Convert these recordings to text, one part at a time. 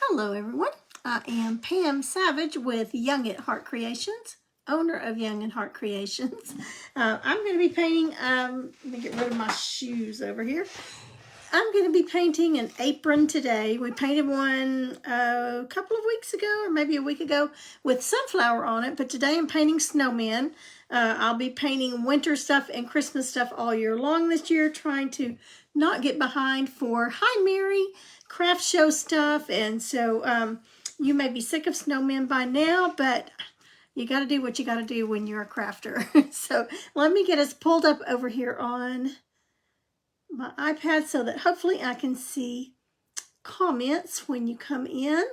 Hello everyone, I am Pam Savage with Young at Heart Creations, owner of Young at Heart Creations. I'm going to be painting, let me get rid of my shoes over here. I'm going to be painting an apron today. We painted one a couple of weeks ago or maybe a week ago with sunflower on it, but today I'm painting snowman. I'll be painting winter stuff and Christmas stuff all year long this year, trying to not get behind for Hi Mary craft show stuff. And so you may be sick of snowmen by now, but you got to do what you got to do when you're a crafter. So let me get us pulled up over here on my iPad so that hopefully I can see comments when you come in.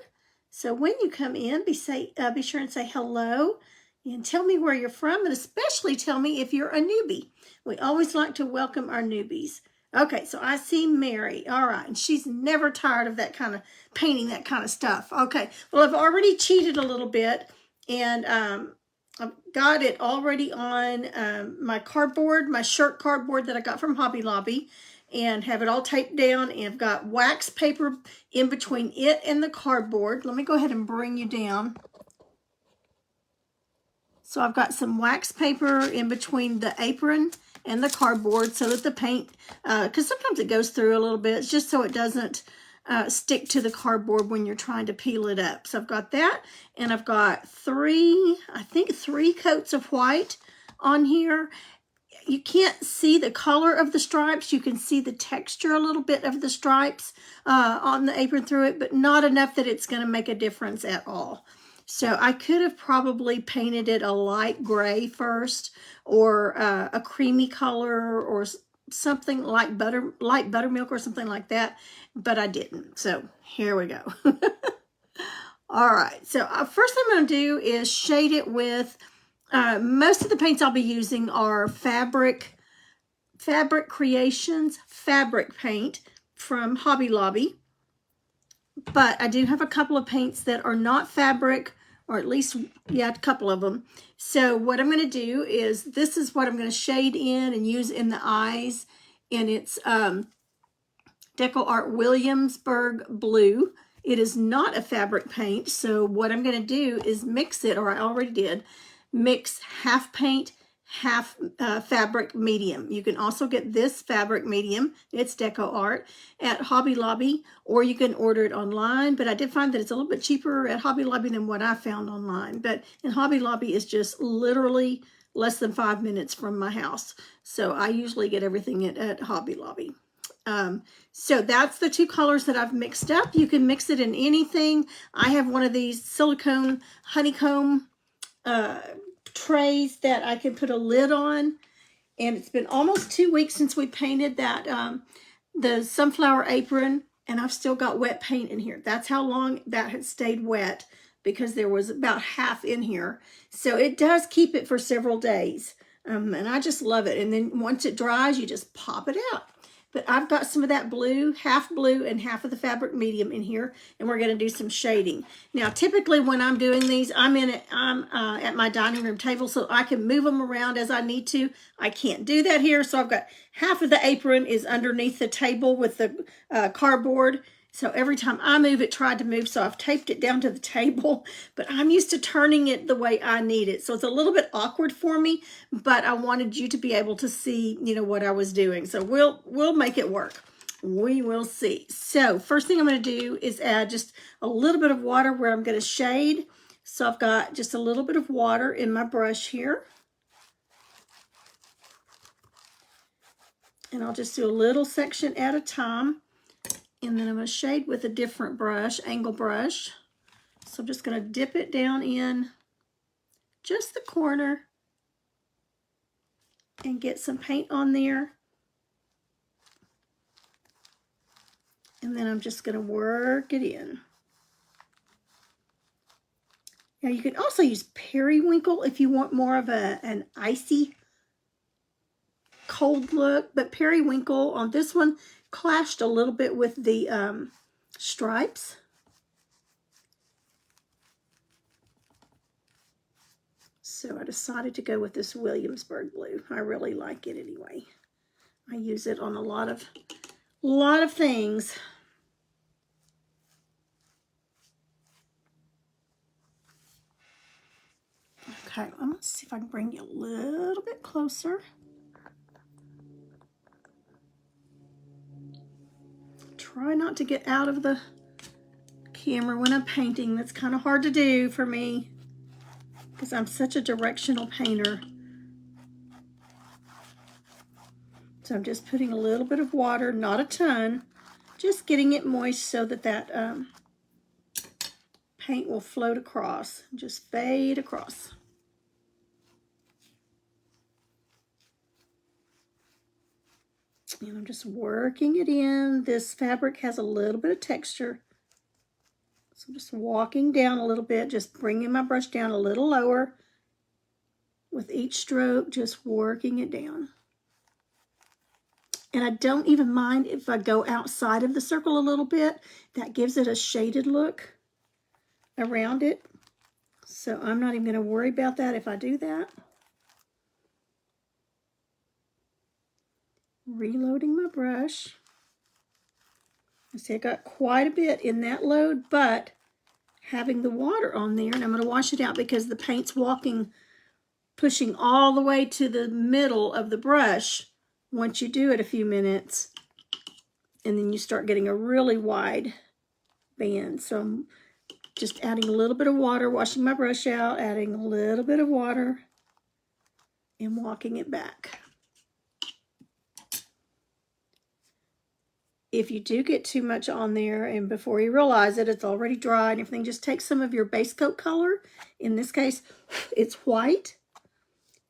So when you come in, be sure and say hello and tell me where you're from, and especially tell me if you're a newbie. We always like to welcome our newbies. Okay, so I see Mary. All right, and she's never tired of that kind of painting, that kind of stuff. Okay, well, I've already cheated a little bit, and I've got it already on my cardboard, my shirt cardboard that I got from Hobby Lobby, and have it all taped down, and I've got wax paper in between it and the cardboard. Let me go ahead and bring you down. So I've got some wax paper in between the apron and the cardboard so that the paint, because sometimes it goes through a little bit, it's just so it doesn't stick to the cardboard when you're trying to peel it up. So I've got that, and I've got three coats of white on here. You can't see the color of the stripes. You can see the texture a little bit of the stripes on the apron through it, but not enough that it's going to make a difference at all. So I could have probably painted it a light gray first, or a creamy color, or something like light buttermilk or something like that, but I didn't. So here we go. All right, so first thing I'm going to do is shade it with, most of the paints I'll be using are Fabric Creations fabric paint from Hobby Lobby. But I do have a couple of paints that are not fabric, or at least, yeah, a couple of them. So what I'm going to do is, this is what I'm going to shade in and use in the eyes. And it's Deco Art Williamsburg Blue. It is not a fabric paint. So what I'm going to do is mix it, or I already did, mix half paint, half fabric medium. You can also get this fabric medium, it's Deco Art, at Hobby Lobby, or you can order it online. But I did find that it's a little bit cheaper at Hobby Lobby than what I found online. But in Hobby Lobby is just literally less than 5 minutes from my house. So I usually get everything at Hobby Lobby. So that's the two colors that I've mixed up. You can mix it in anything. I have one of these silicone honeycomb trays that I can put a lid on, and it's been almost 2 weeks since we painted that the sunflower apron, and I've still got wet paint in here. That's how long that had stayed wet, because there was about half in here. So it does keep it for several days, and I just love it. And then once it dries, you just pop it out. But I've got some of that blue and half of the fabric medium in here, and we're going to do some shading. Now, typically when I'm doing these, I'm at my dining room table, so I can move them around as I need to. I can't do that here, so I've got half of the apron is underneath the table with the cardboard. So every time I move, it tried to move, so I've taped it down to the table. But I'm used to turning it the way I need it. So it's a little bit awkward for me, but I wanted you to be able to see, you know, what I was doing. So we'll make it work. We will see. So first thing I'm going to do is add just a little bit of water where I'm going to shade. So I've got just a little bit of water in my brush here. And I'll just do a little section at a time. And then I'm going to shade with a different brush, angle brush. So I'm just going to dip it down in just the corner and get some paint on there. And then I'm just going to work it in. Now you can also use periwinkle if you want more of an icy cold look, but periwinkle on this one clashed a little bit with the stripes. So I decided to go with this Williamsburg blue. I really like it anyway. I use it on a lot of things. Okay, I'm going to see if I can bring you a little bit closer. Try not to get out of the camera when I'm painting. That's kind of hard to do for me because I'm such a directional painter. So I'm just putting a little bit of water, not a ton, just getting it moist so that paint will float across, just fade across. And I'm just working it in. This fabric has a little bit of texture. So I'm just walking down a little bit, just bringing my brush down a little lower with each stroke, just working it down. And I don't even mind if I go outside of the circle a little bit. That gives it a shaded look around it. So I'm not even going to worry about that if I do that. Reloading my brush. I see I got quite a bit in that load, but having the water on there, and I'm going to wash it out because the paint's pushing all the way to the middle of the brush once you do it a few minutes, and then you start getting a really wide band. So I'm just adding a little bit of water, washing my brush out, adding a little bit of water, and walking it back. If you do get too much on there and before you realize it, it's already dry and everything, just take some of your base coat color. In this case, it's white.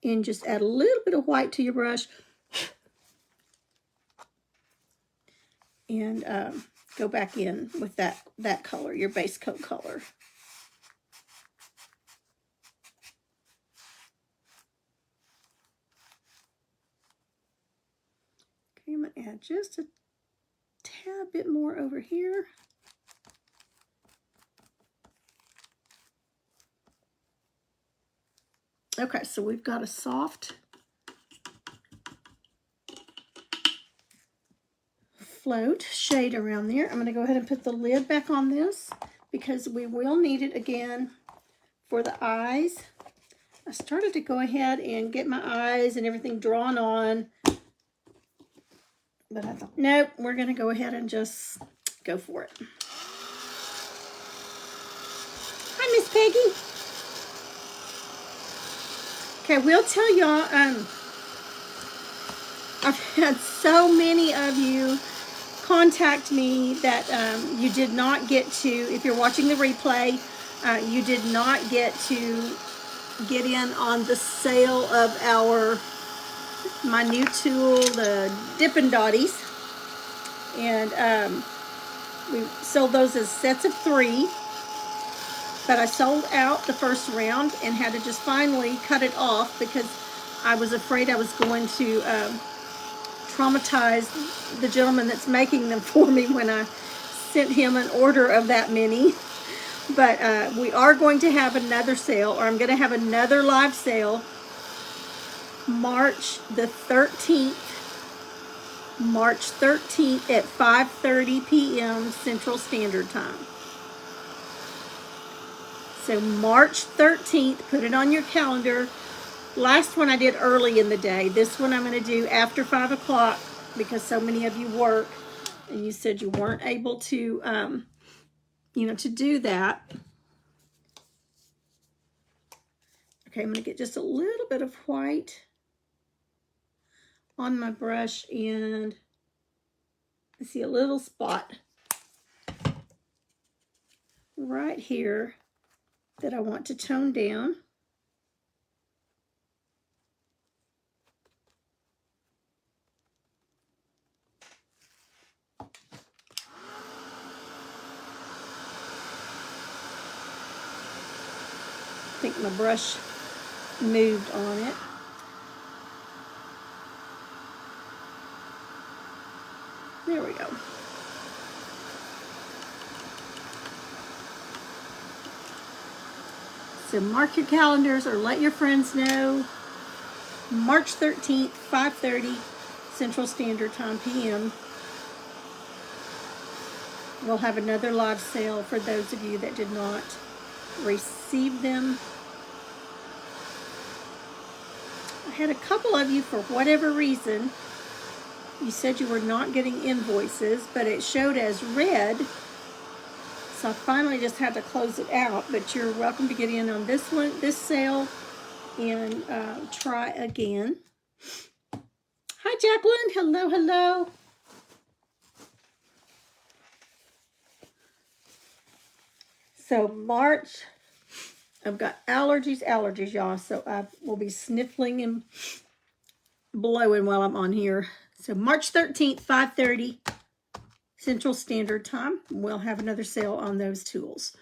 And just add a little bit of white to your brush. And go back in with that color, your base coat color. Okay, I'm going to add just a tad bit more over here. Okay, so we've got a soft float shade around there. I'm going to go ahead and put the lid back on this because we will need it again for the eyes. I started to go ahead and get my eyes and everything drawn on, but I thought, nope, we're going to go ahead and just go for it. Hi, Miss Peggy. Okay, we'll tell y'all, I've had so many of you contact me that you did not get to, if you're watching the replay, you did not get to get in on the sale of my new tool, the Dippin' Dotties. And we sold those as sets of 3. But I sold out the first round and had to just finally cut it off because I was afraid I was going to traumatize the gentleman that's making them for me when I sent him an order of that many. But we are going to have another sale, or I'm going to have another live sale March the 13th. March 13th at 5:30 p.m. Central Standard Time. So March 13th, put it on your calendar. Last one I did early in the day. This one I'm going to do after 5 o'clock because so many of you work and you said you weren't able to, to do that. Okay, I'm going to get just a little bit of white on my brush and I see a little spot right here that I want to tone down. I think my brush moved on it. There we go. So mark your calendars or let your friends know. March 13th, 5:30 Central Standard Time p.m. We'll have another live sale for those of you that did not receive them. I had a couple of you, for whatever reason, you said you were not getting invoices, but it showed as red. So I finally just had to close it out, but you're welcome to get in on this one, this sale, and try again. Hi, Jacqueline. Hello, hello. So March, I've got allergies, y'all. So I will be sniffling and blowing while I'm on here. So March 13th, 5:30 Central Standard Time. We'll have another sale on those tools.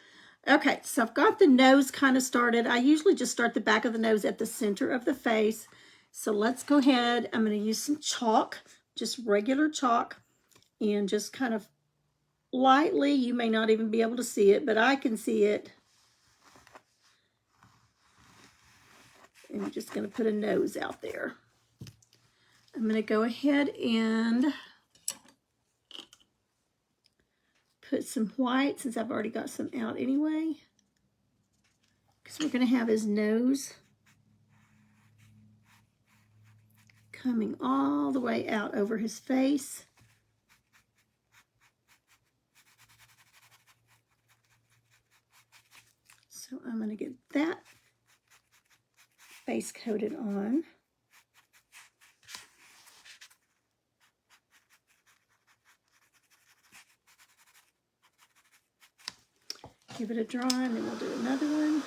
Okay, so I've got the nose kind of started. I usually just start the back of the nose at the center of the face. So let's go ahead. I'm going to use some chalk, just regular chalk, and just kind of lightly, you may not even be able to see it, but I can see it. And I'm just going to put a nose out there. I'm going to go ahead and put some white, since I've already got some out anyway, because we're going to have his nose coming all the way out over his face. So I'm going to get that base coated on. Give it a dry, and then we'll do another one.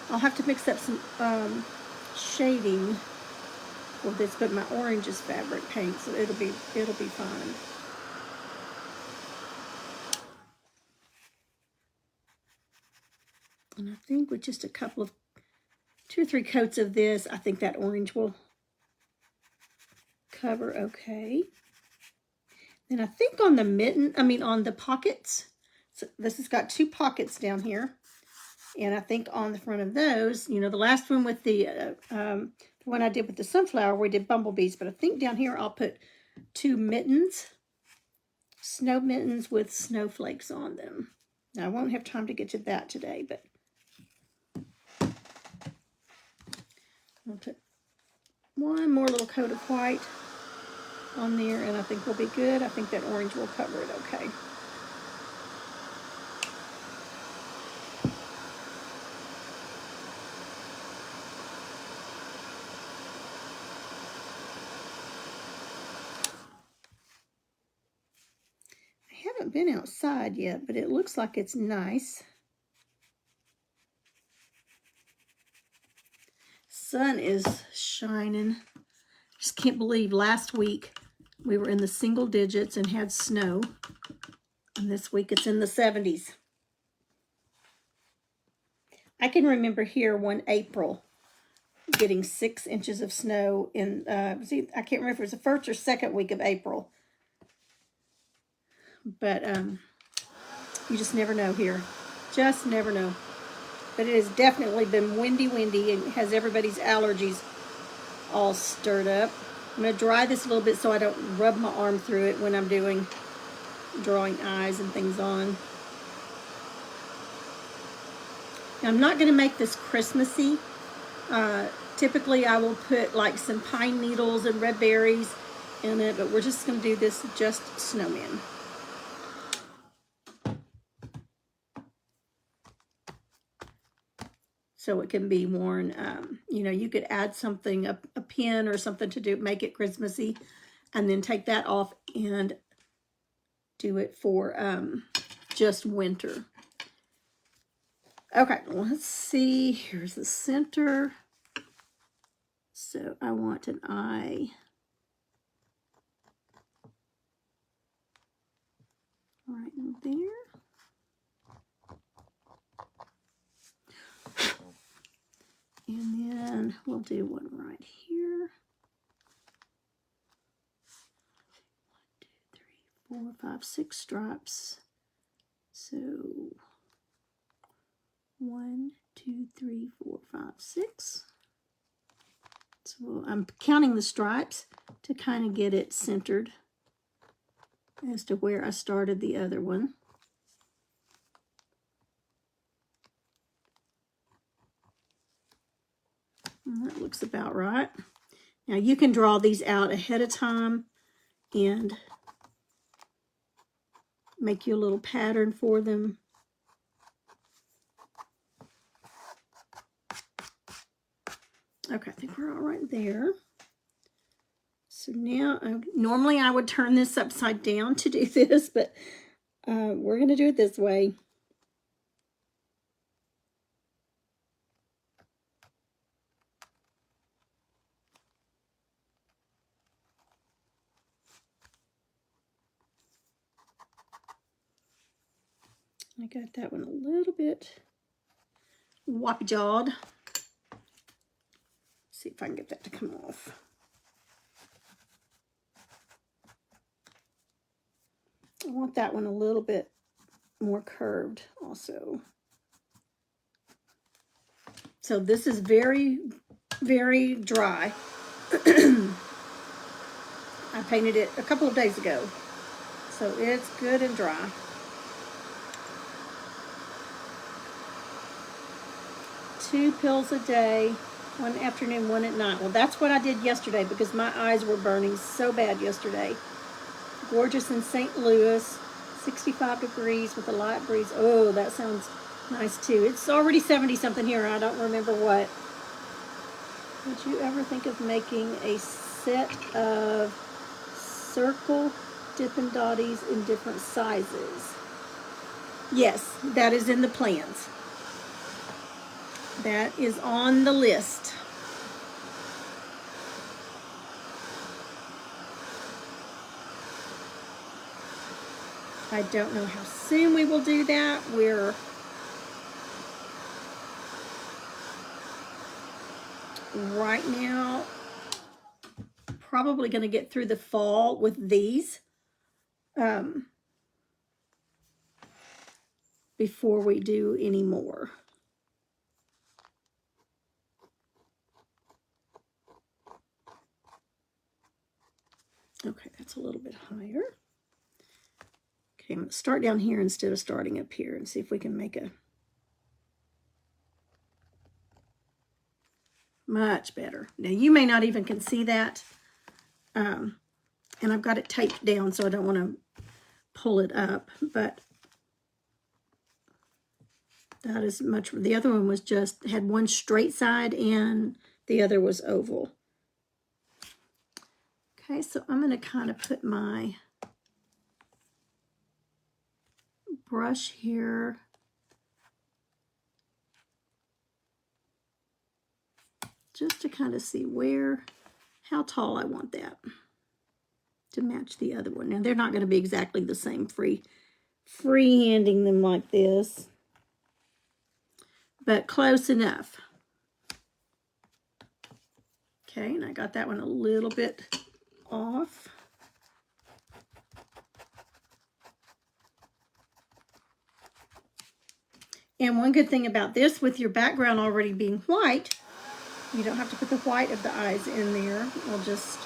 I'll have to mix up some shading for this, but my orange is fabric paint, so it'll be fine. And I think with just a couple of 2 or 3 coats of this, I think that orange will cover okay. And I think on the on the pockets, so this has got 2 pockets down here. And I think on the front of those, you know, the last one with the one I did with the sunflower, we did bumblebees, but I think down here I'll put 2 mittens, snow mittens with snowflakes on them. Now I won't have time to get to that today, but I'll put one more little coat of white on there, and I think we'll be good. I think that orange will cover it okay. I haven't been outside yet, but it looks like it's nice. Sun is shining. Just can't believe last week we were in the single digits and had snow. And this week it's in the 70s. I can remember here one April getting 6 inches of snow in, I can't remember if it was the first or second week of April. But you just never know here. Just never know. But it has definitely been windy and has everybody's allergies all stirred up. I'm going to dry this a little bit so I don't rub my arm through it when I'm drawing eyes and things on. Now, I'm not going to make this Christmassy. Typically I will put like some pine needles and red berries in it, but we're just going to do this just snowman. So it can be worn, you know, you could add something, a pin or something to make it Christmassy, and then take that off and do it for just winter. Okay, let's see. Here's the center. So I want an eye right in there. And then we'll do one right here. 1, 2, 3, 4, 5, 6 stripes. So 1, 2, 3, 4, 5, 6. So I'm counting the stripes to kind of get it centered as to where I started the other one. about right. Now you can draw these out ahead of time and make you a little pattern for them. Okay, I think we're all right there. So now, normally I would turn this upside down to do this, but we're going to do it this way. I got that one a little bit whoppy-jawed. See if I can get that to come off. I want that one a little bit more curved also. So this is very, very dry. I painted it a couple of days ago. So it's good and dry. Two pills a day, one afternoon, one at night. Well, that's what I did yesterday because my eyes were burning so bad yesterday. Gorgeous in St. Louis, 65 degrees with a light breeze. Oh, that sounds nice too. It's already 70 something here. I don't remember what. Would you ever think of making a set of circle Dippin' Dotties in different sizes? Yes, that is in the plans. That is on the list. I don't know how soon we will do that. We're right now probably going to get through the fall with these before we do any more. Okay, that's a little bit higher. Okay, I'm going to start down here instead of starting up here and see if we can make a much better. Now, you may not even can see that. And I've got it taped down, so I don't want to pull it up. But that is much. The other one was just, had one straight side and the other was oval. Okay, so I'm going to kind of put my brush here. Just to kind of see how tall I want that to match the other one. Now, they're not going to be exactly the same, freehanding them like this, but close enough. Okay, and I got that one a little bit off. And one good thing about this, with your background already being white, you don't have to put the white of the eyes in there. We'll just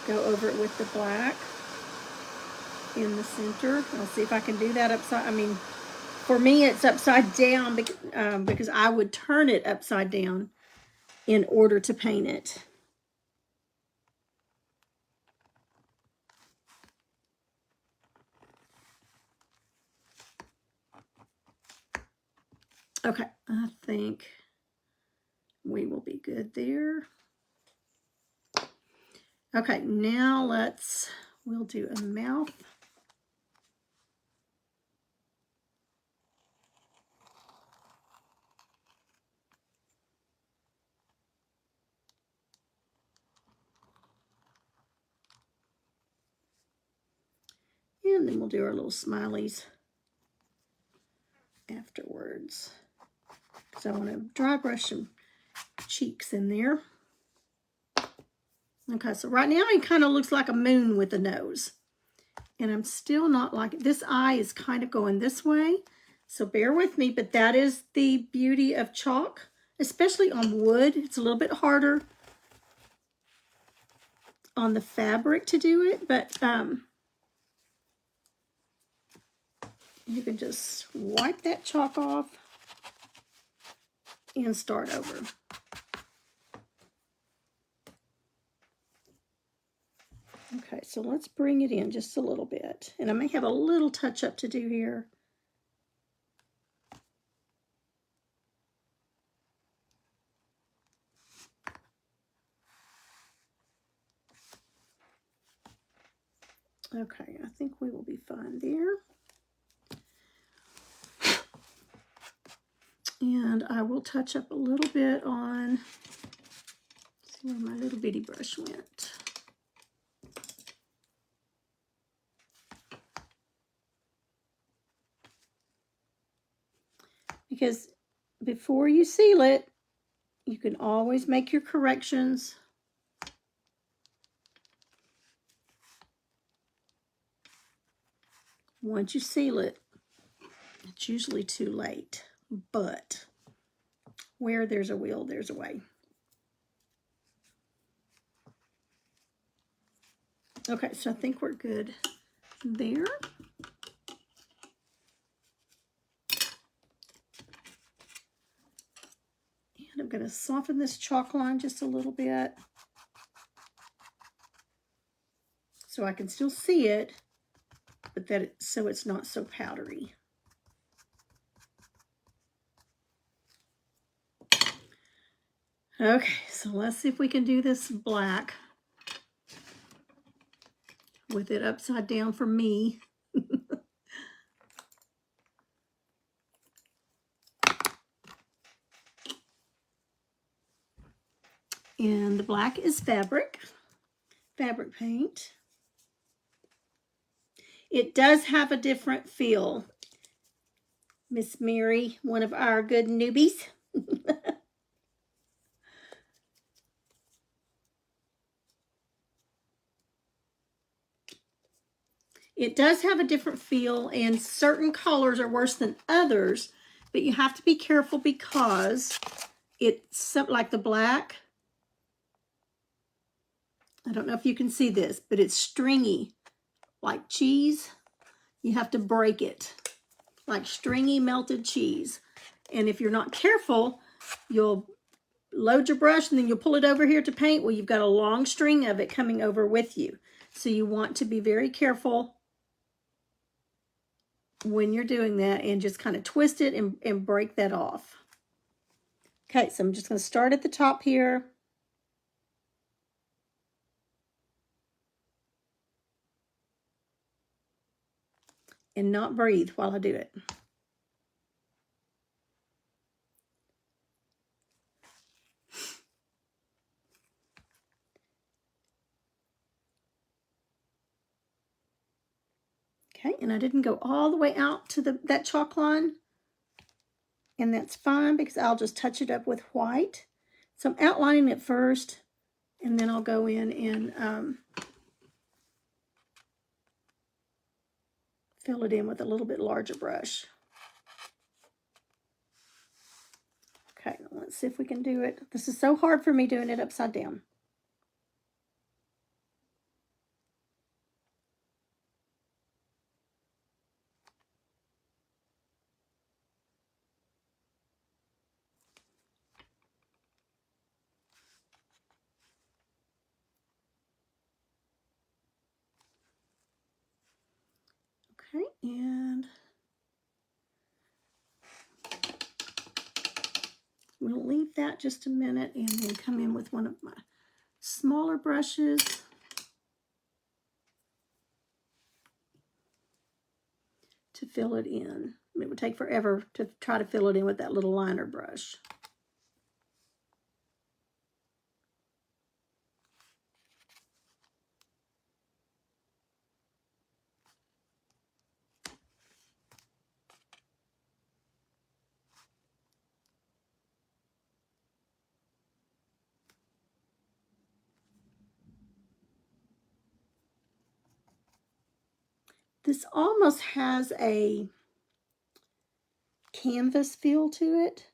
go over it with the black in the center. I'll see if I can do that upside. I mean, for me, it's upside down because I would turn it upside down in order to paint it. Okay, I think we will be good there. Okay, now we'll do a mouth. And then we'll do our little smileys afterwards. So I want to dry brush some cheeks in there. Okay, so right now it kind of looks like a moon with a nose. And I'm still not liking, this eye is kind of going this way. So bear with me, but that is the beauty of chalk, especially on wood. It's a little bit harder on the fabric to do it, but you can just wipe that chalk off and start over. so let's bring it in just a little bit. And I may have a little touch up to do here. Okay, I think we will be fine there. And I will touch up a little bit on, see where my little bitty brush went. Because before you seal it, you can always make your corrections. Once you seal it, it's usually too late. But where there's a will, there's a way. Okay, so I think we're good there. And I'm going to soften this chalk line just a little bit so I can still see it, but so it's not so powdery. Okay, so let's see if we can do this black with it upside down for me. And the black is fabric paint. It does have a different feel. Miss Mary, one of our good newbies. It does have a different feel, and certain colors are worse than others, but you have to be careful because it's like the black. I don't know if you can see this, but it's stringy, like cheese. You have to break it, like stringy melted cheese. And if you're not careful, you'll load your brush and then you'll pull it over here to paint. Well, you've got a long string of it coming over with you. So you want to be very careful when you're doing that and just kind of twist it and break that off. Okay, so I'm just going to start at the top here. And not breathe while I do it. Okay, and I didn't go all the way out to that chalk line. And that's fine because I'll just touch it up with white. So I'm outlining it first, and then I'll go in and fill it in with a little bit larger brush. Okay, let's see if we can do it. This is so hard for me doing it upside down. Okay, and we'll leave that just a minute and then come in with one of my smaller brushes. To fill it in. It would take forever to try to fill it in with that little liner brush. This almost has a canvas feel to it.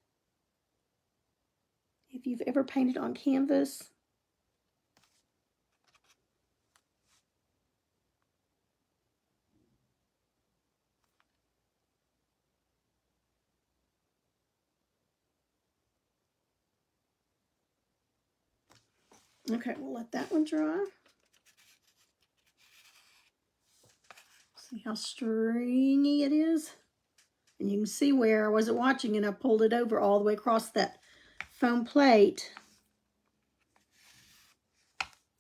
If you've ever painted on canvas. Okay, we'll let that one dry. See how stringy it is? And you can see where I wasn't watching and I pulled it over all the way across that foam plate.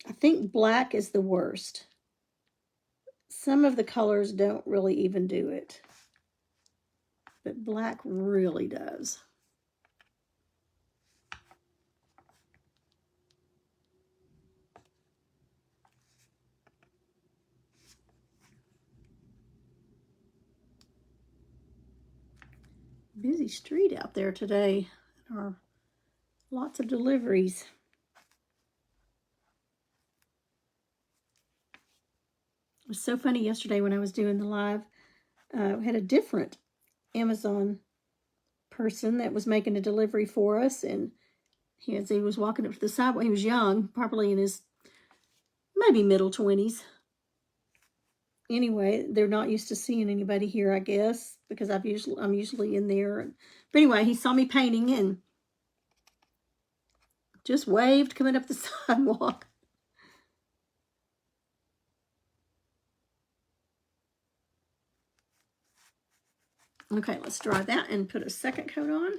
I think black is the worst. Some of the colors don't really even do it, but black really does. Busy street out there today. There are lots of deliveries. It was so funny yesterday when I was doing the live. We had a different Amazon person that was making a delivery for us, and he was walking up to the sidewalk. He was young, probably in his maybe middle 20s. Anyway, they're not used to seeing anybody here, I guess, because I'm usually in there. But anyway, he saw me painting and just waved coming up the sidewalk. Okay, let's dry that and put a second coat on.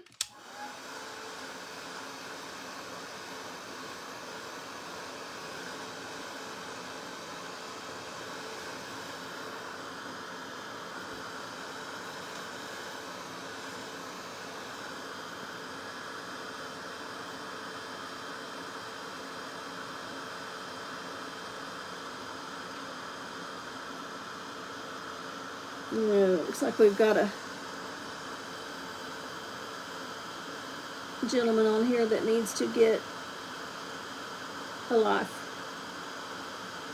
Looks like we've got a gentleman on here that needs to get a life.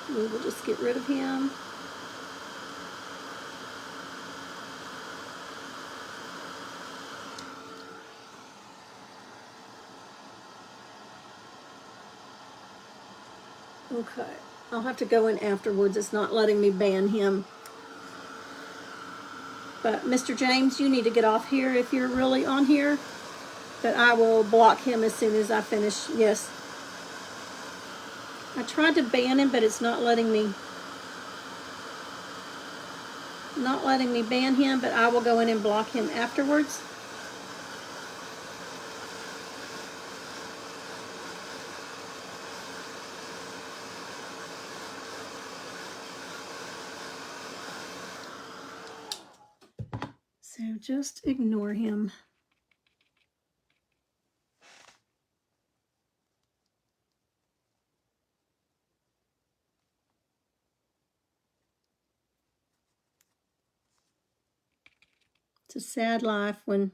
We will just get rid of him. Okay, I'll have to go in afterwards. It's not letting me ban him. But Mr. James, you need to get off here if you're really on here. But I will block him as soon as I finish. Yes. I tried to ban him, but it's not letting me ban him, but I will go in and block him afterwards. So just ignore him. It's a sad life when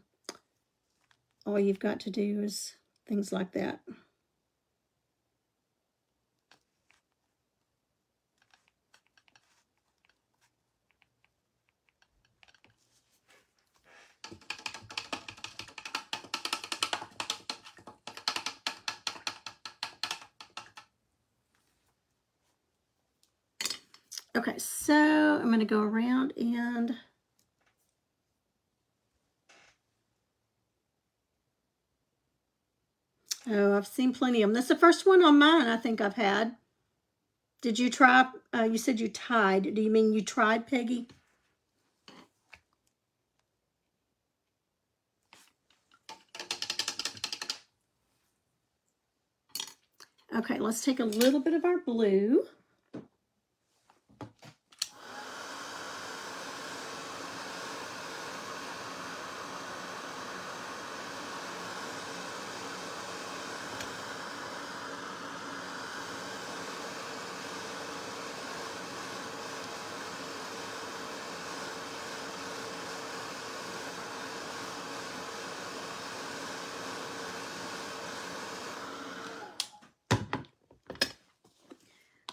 all you've got to do is things like that. Okay, so I'm going to go around and oh, I've seen plenty of them. That's the first one on mine I think I've had. Did you try? You said you tied. Do you mean you tried, Peggy? Okay, let's take a little bit of our blue.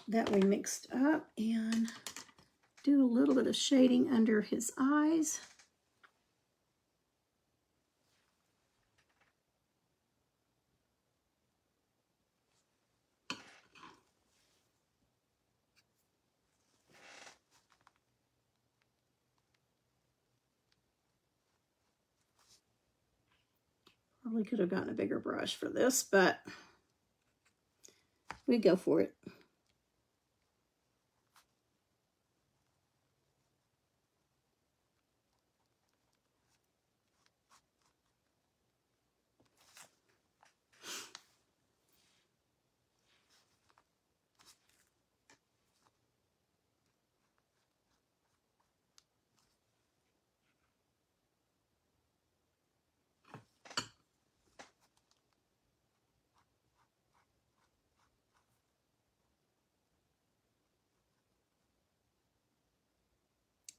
That we mixed up and do a little bit of shading under his eyes. Probably could have gotten a bigger brush for this, but we go for it.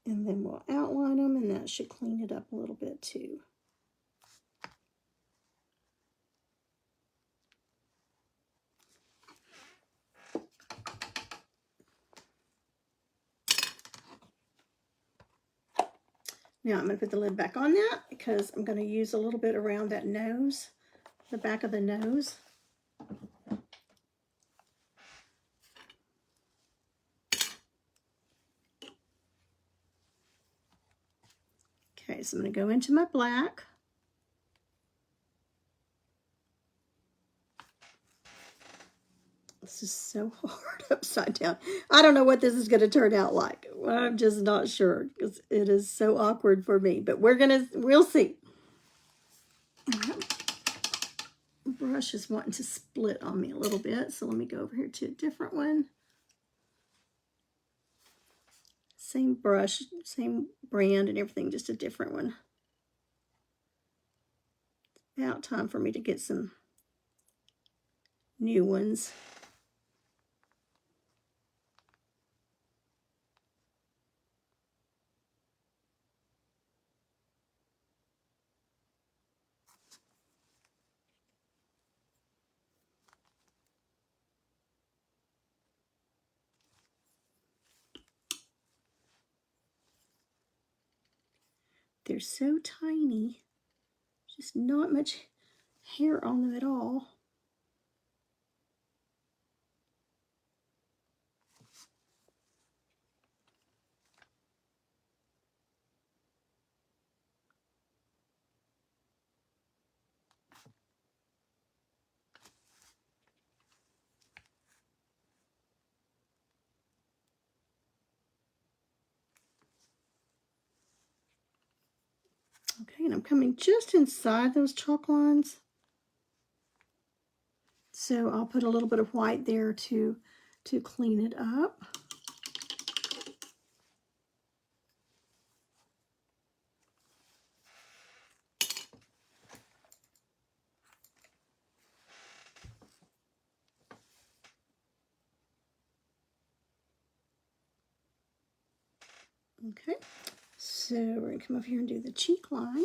And then we'll outline them, and that should clean it up a little bit too. Now I'm going to put the lid back on that because I'm going to use a little bit around that nose, the back of the nose. Okay, so I'm going to go into my black. This is so hard upside down. I don't know what this is going to turn out like. I'm just not sure because it is so awkward for me, but we'll see. Brush is wanting to split on me a little bit, so let me go over here to a different one. Same brush, same brand and everything, just a different one. About time for me to get some new ones. They're so tiny, just not much hair on them at all. Okay, and I'm coming just inside those chalk lines. So I'll put a little bit of white there to clean it up. Okay, so we're going to come over here and do the cheek line.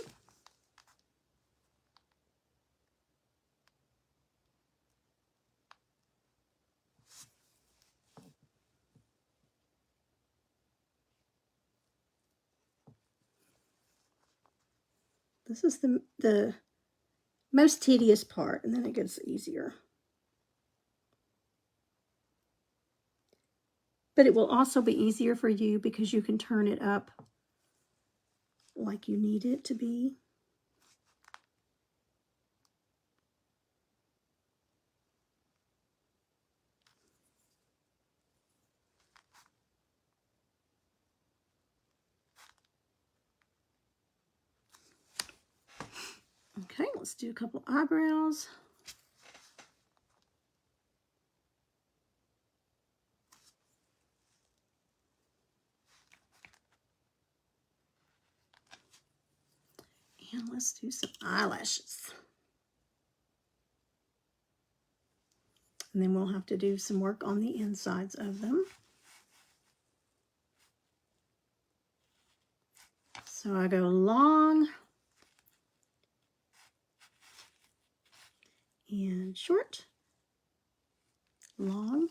This is the most tedious part, and then it gets easier. But it will also be easier for you because you can turn it up like you need it to be. Okay, let's do a couple eyebrows. And let's do some eyelashes. And then we'll have to do some work on the insides of them. So I go long and short, long.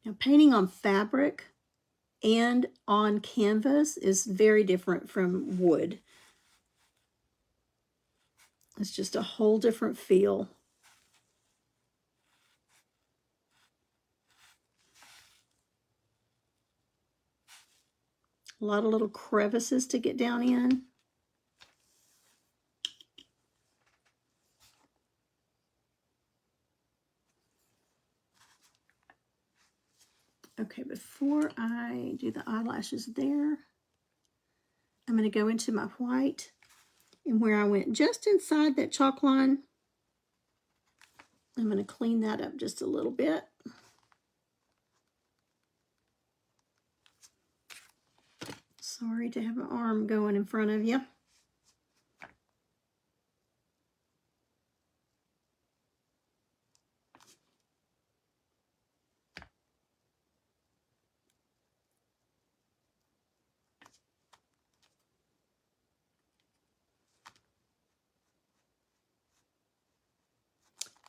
Now painting on fabric and on canvas is very different from wood. It's just a whole different feel. A lot of little crevices to get down in. Okay, before I do the eyelashes there, I'm going to go into my white, and where I went just inside that chalk line, I'm going to clean that up just a little bit. Sorry to have an arm going in front of you.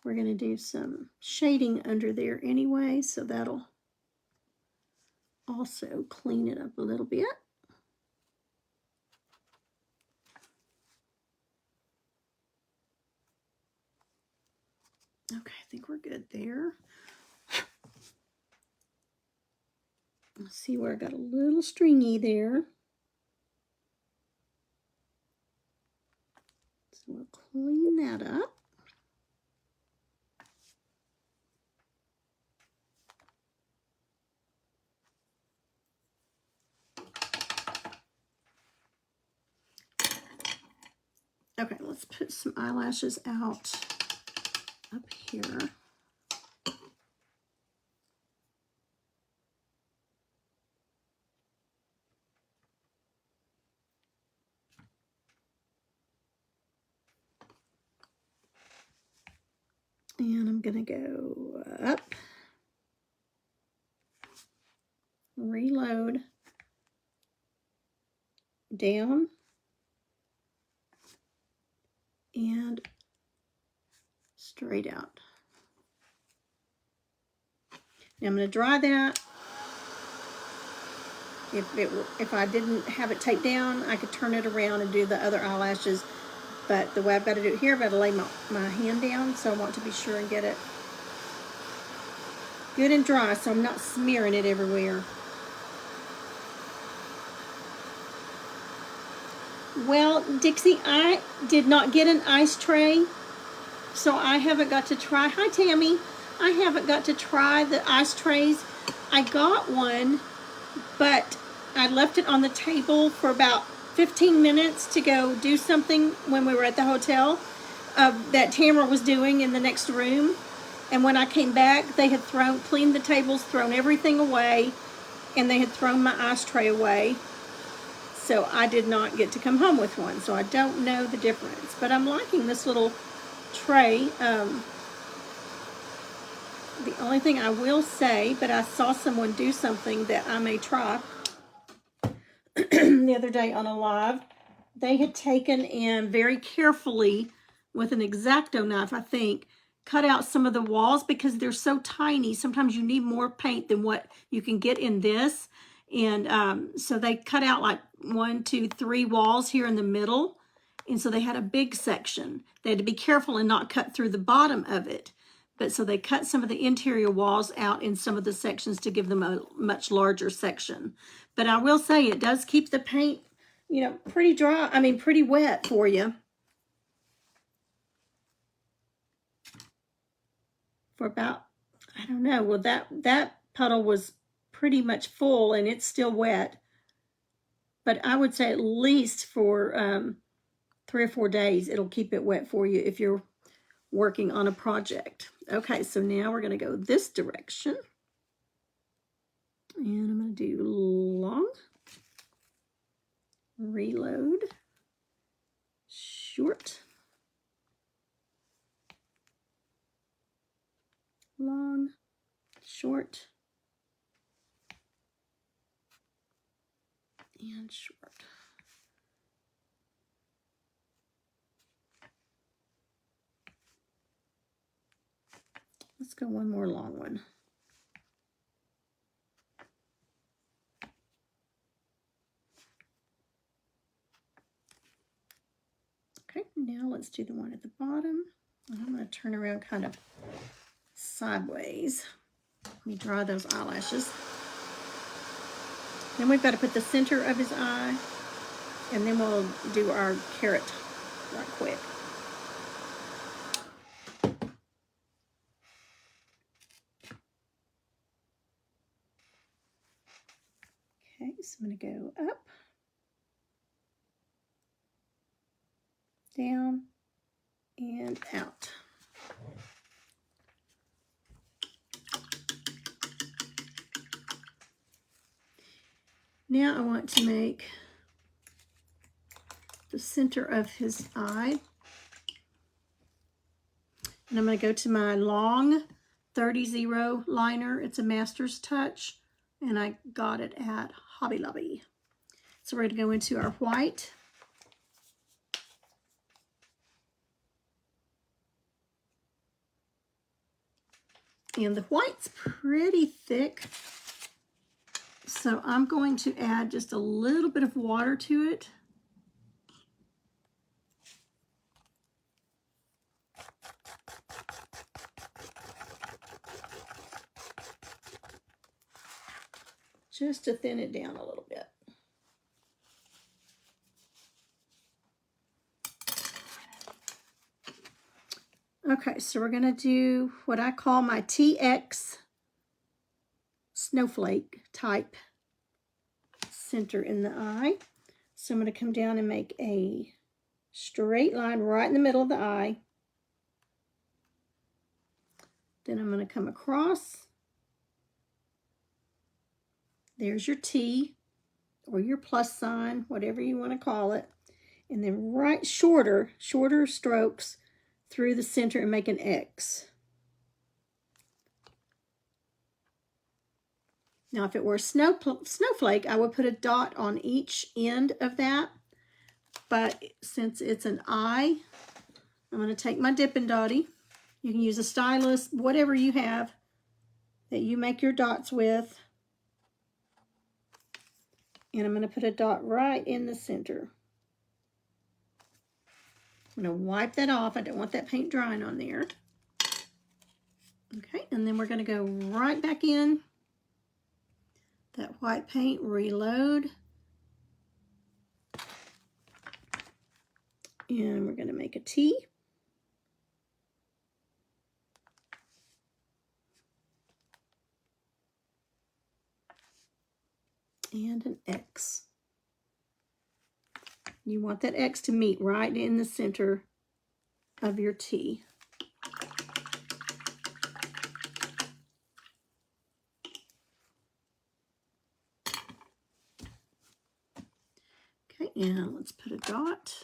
We're going to do some shading under there anyway, so that'll also clean it up a little bit. Okay, I think we're good there. Let's see where I got a little stringy there. So we'll clean that up. Okay, let's put some eyelashes out up here. And I'm going to go up, reload, down, and straight out. Now I'm going to dry that. If I didn't have it taped down, I could turn it around and do the other eyelashes. But the way I've got to do it here, I've got to lay my hand down, so I want to be sure and get it good and dry so I'm not smearing it everywhere. Well, Dixie, I did not get an ice tray, so I haven't got to try. Hi, Tammy. I haven't got to try the ice trays. I got one, but I left it on the table for about 15 minutes to go do something when we were at the hotel that Tamara was doing in the next room. And when I came back, they had cleaned the tables, thrown everything away, and they had thrown my ice tray away. So I did not get to come home with one. So I don't know the difference. But I'm liking this little tray. The only thing I will say, but I saw someone do something that I may try the other day on a live. They had taken and very carefully with an X-Acto knife, I think, cut out some of the walls because they're so tiny. Sometimes you need more paint than what you can get in this. And so they cut out like 1, 2, 3 walls here in the middle. And so they had a big section. They had to be careful and not cut through the bottom of it. But so they cut some of the interior walls out in some of the sections to give them a much larger section. But I will say it does keep the paint, you know, pretty dry. I mean, pretty wet for you. For about, I don't know, well, that puddle was pretty much full and it's still wet. But I would say at least for 3 or 4 days, it'll keep it wet for you if you're working on a project. Okay, so now we're going to go this direction. And I'm going to do long, reload, short, long, short, and short. Let's go one more long one. Okay, now let's do the one at the bottom. I'm going to turn around kind of sideways. Let me draw those eyelashes. Then we've got to put the center of his eye, and then we'll do our carrot right quick. Okay, so I'm going to go up, down, and out. Now I want to make the center of his eye. And I'm going to go to my long 30-0 liner. It's a Master's Touch, and I got it at Hobby Lobby. So we're going to go into our white. And the white's pretty thick, so I'm going to add just a little bit of water to it. Just to thin it down a little bit. Okay, so we're going to do what I call my TX snowflake type center in the eye. So I'm going to come down and make a straight line right in the middle of the eye. Then I'm going to come across. There's your T or your plus sign, whatever you want to call it. And then right shorter strokes through the center and make an X. Now if it were a snowflake, I would put a dot on each end of that. But since it's an eye, I'm going to take my Dippin' Dotty. You can use a stylus, whatever you have that you make your dots with. And I'm going to put a dot right in the center. I'm going to wipe that off. I don't want that paint drying on there. Okay, and then we're going to go right back in. That white paint, reload. And we're going to make a T. And an X. You want that X to meet right in the center of your T. Okay, and let's put a dot.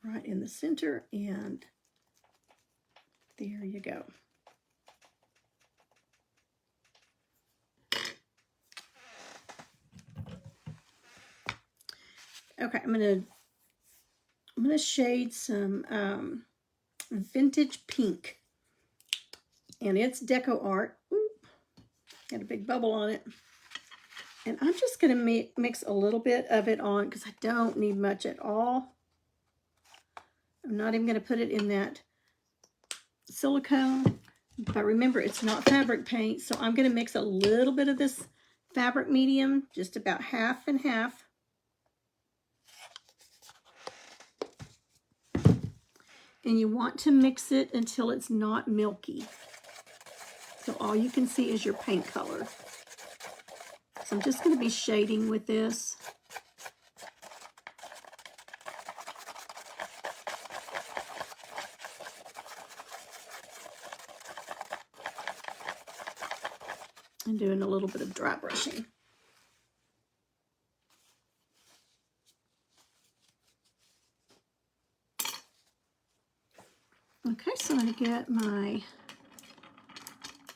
Right in the center, and there you go. Okay, I'm gonna shade some vintage pink, and it's Deco Art. Oop, got a big bubble on it, and I'm just gonna mix a little bit of it on because I don't need much at all. I'm not even going to put it in that silicone, but remember it's not fabric paint, so I'm going to mix a little bit of this fabric medium, just about half and half. And you want to mix it until it's not milky. So all you can see is your paint color. So I'm just going to be shading with this. And doing a little bit of dry brushing. Okay, so I'm going to get my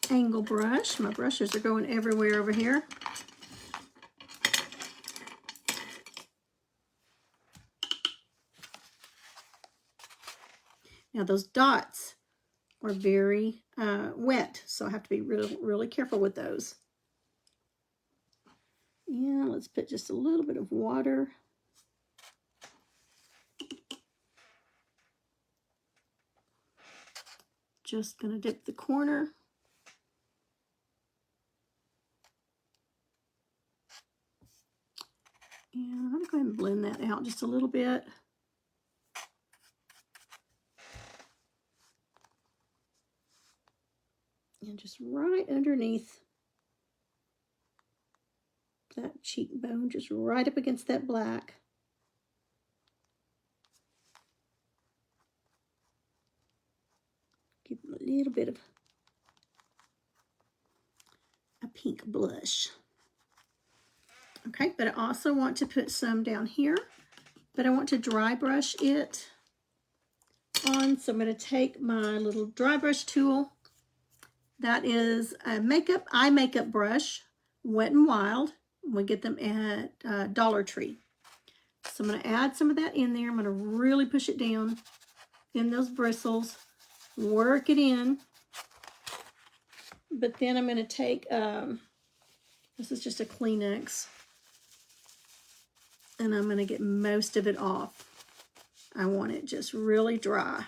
angle brush. My brushes are going everywhere over here. Now those dots are very wet, so I have to be really careful with those. And let's put just a little bit of water. Just going to dip the corner. And I'm going to go ahead and blend that out just a little bit. And just right underneath that cheekbone, just right up against that black. Give them a little bit of a pink blush. Okay, but I also want to put some down here, but I want to dry brush it on. So I'm going to take my little dry brush tool. That is a eye makeup brush, Wet n Wild. We get them at Dollar Tree. So I'm going to add some of that in there. I'm going to really push it down in those bristles, work it in. But then I'm going to take, this is just a Kleenex, and I'm going to get most of it off. I want it just really dry.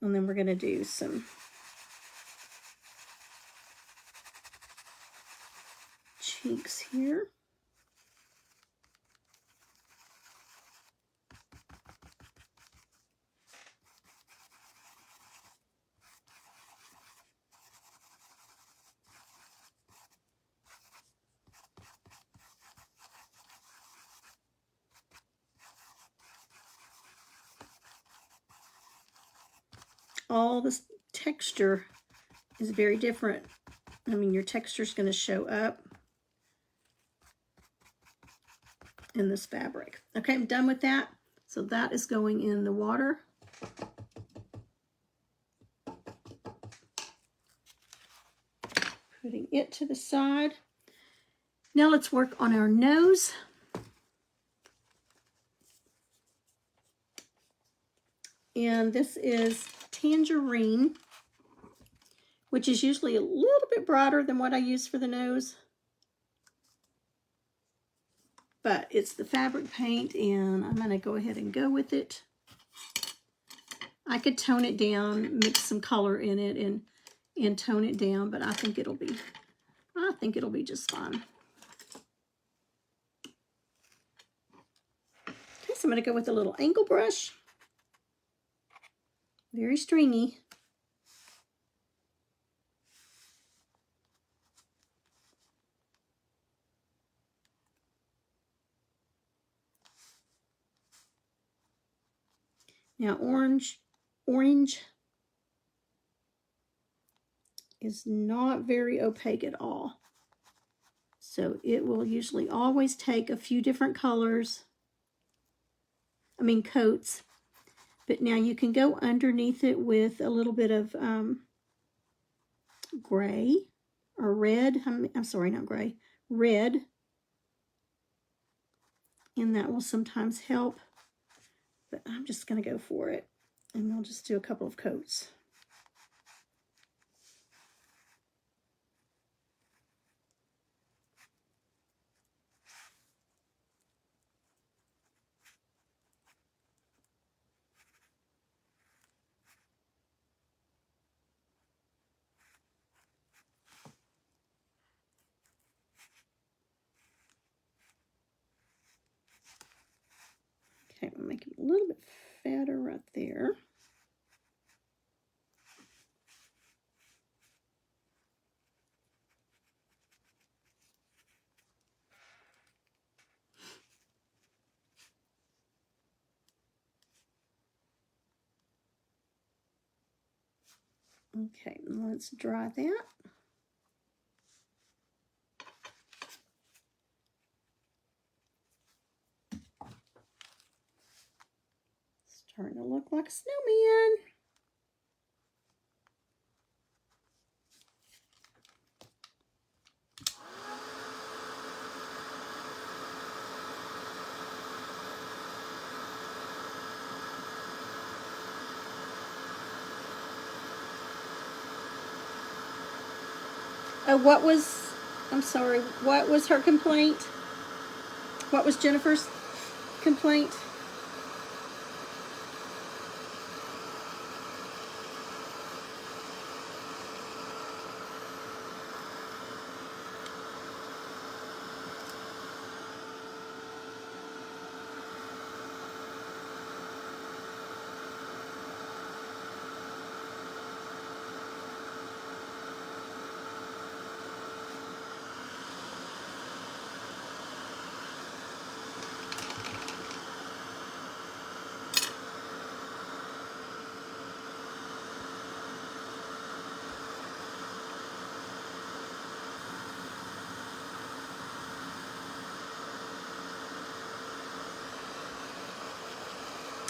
And then we're going to do some cheeks here. All this texture is very different. I mean, your texture is going to show up in this fabric. Okay, I'm done with that. So that is going in the water. Putting it to the side. Now let's work on our nose. And this is Tangerine, which is usually a little bit broader than what I use for the nose. But it's the fabric paint, and I'm going to go ahead and go with it. I could tone it down, mix some color in it, and tone it down, but I think it'll be just fine. Okay, so I'm going to go with a little angle brush. Very stringy. Now orange is not very opaque at all. So it will usually always take a few different colors, coats. But now you can go underneath it with a little bit of gray or red. I'm sorry, not gray, red. And that will sometimes help. But I'm just going to go for it. And I'll just do a couple of coats. Okay, we'll make it a little bit fatter right there. Okay, let's dry that. Starting to look like a snowman. Oh, what was her complaint? What was Jennifer's complaint?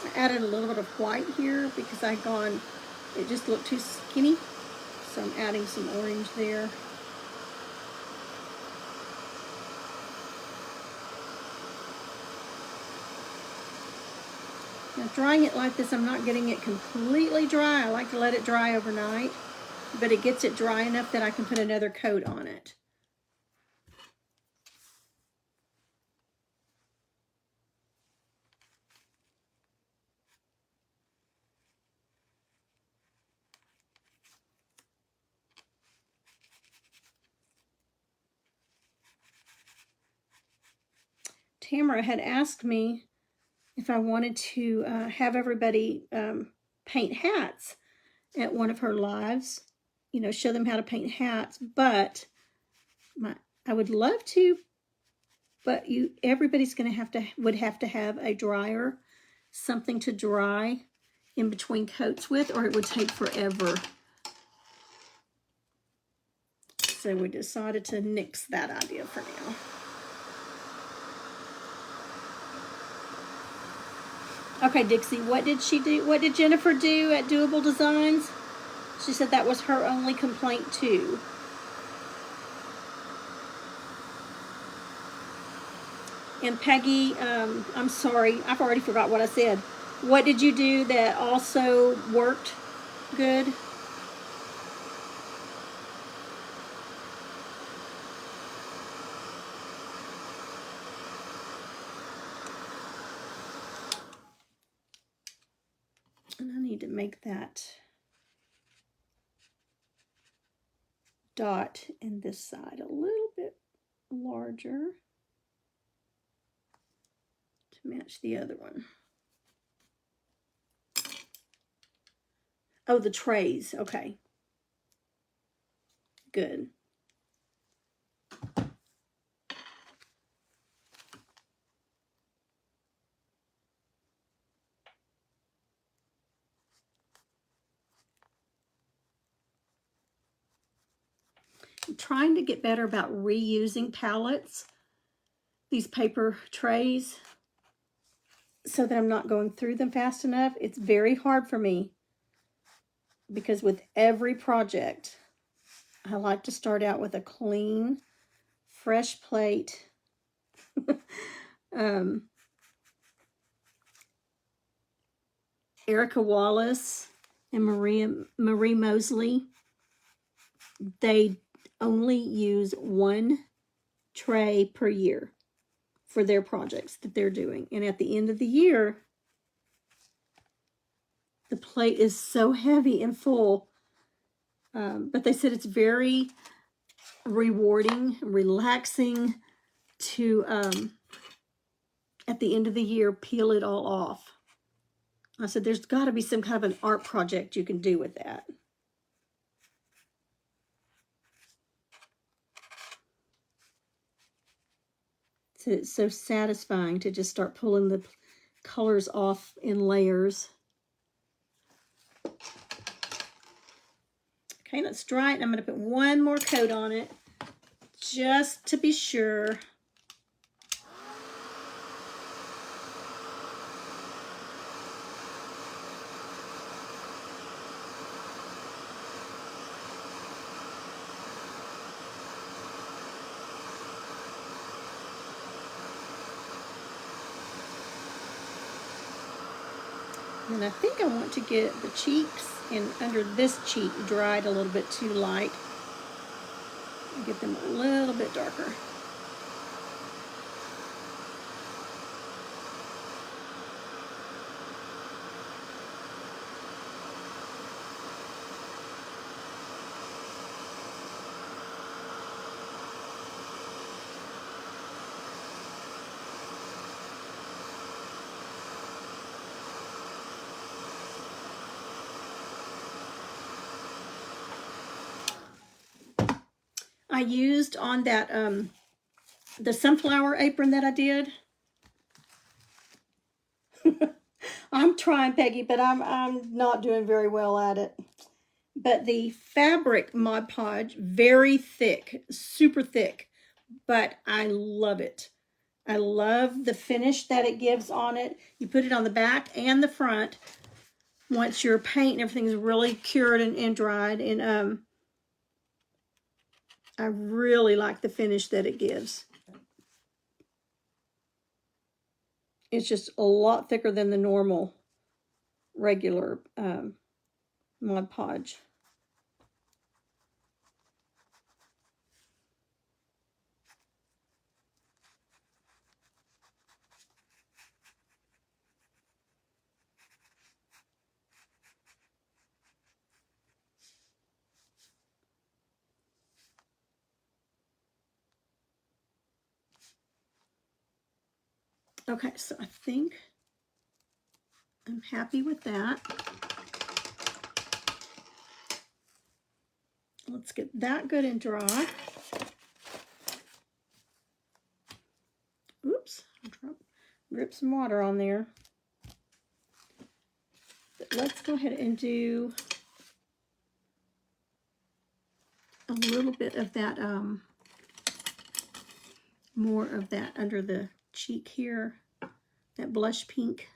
I added a little bit of white here because it just looked too skinny. So I'm adding some orange there. Now, drying it like this, I'm not getting it completely dry. I like to let it dry overnight, but it gets it dry enough that I can put another coat on it. Tamara had asked me if I wanted to have everybody paint hats at one of her lives, you know, show them how to paint hats, but I would love to, but everybody's going to would have to have a dryer, something to dry in between coats with, or it would take forever. So we decided to nix that idea for now. Okay, Dixie, what did she do? What did Jennifer do at Doable Designs? She said that was her only complaint too. And Peggy, I'm sorry, I've already forgot what I said. What did you do that also worked good? And I need to make that dot in this side a little bit larger to match the other one. Oh, the trays. Okay. Good. I'm trying to get better about reusing palettes, these paper trays, so that I'm not going through them fast enough. It's very hard for me because with every project, I like to start out with a clean, fresh plate. Erica Wallace and Marie Mosley, they only use one tray per year for their projects that they're doing. And at the end of the year, the plate is so heavy and full. But they said it's very rewarding, relaxing to, at the end of the year, peel it all off. I said, there's got to be some kind of an art project you can do with that. So it's so satisfying to just start pulling the colors off in layers. Okay, let's dry it. And I'm going to put one more coat on it just to be sure. And I think I want to get the cheeks and under this cheek dried a little bit too light. And get them a little bit darker. I used on that, the sunflower apron that I did. I'm trying, Peggy, but I'm not doing very well at it. But the fabric Mod Podge, very thick, super thick, but I love it. I love the finish that it gives on it. You put it on the back and the front once your paint and everything is really cured and dried. And I really like the finish that it gives. It's just a lot thicker than the normal regular Mod Podge. Okay, so I think I'm happy with that. Let's get that good and dry. Oops, drip some water on there. But let's go ahead and do a little bit of that, more of that under the cheek here, that blush pink.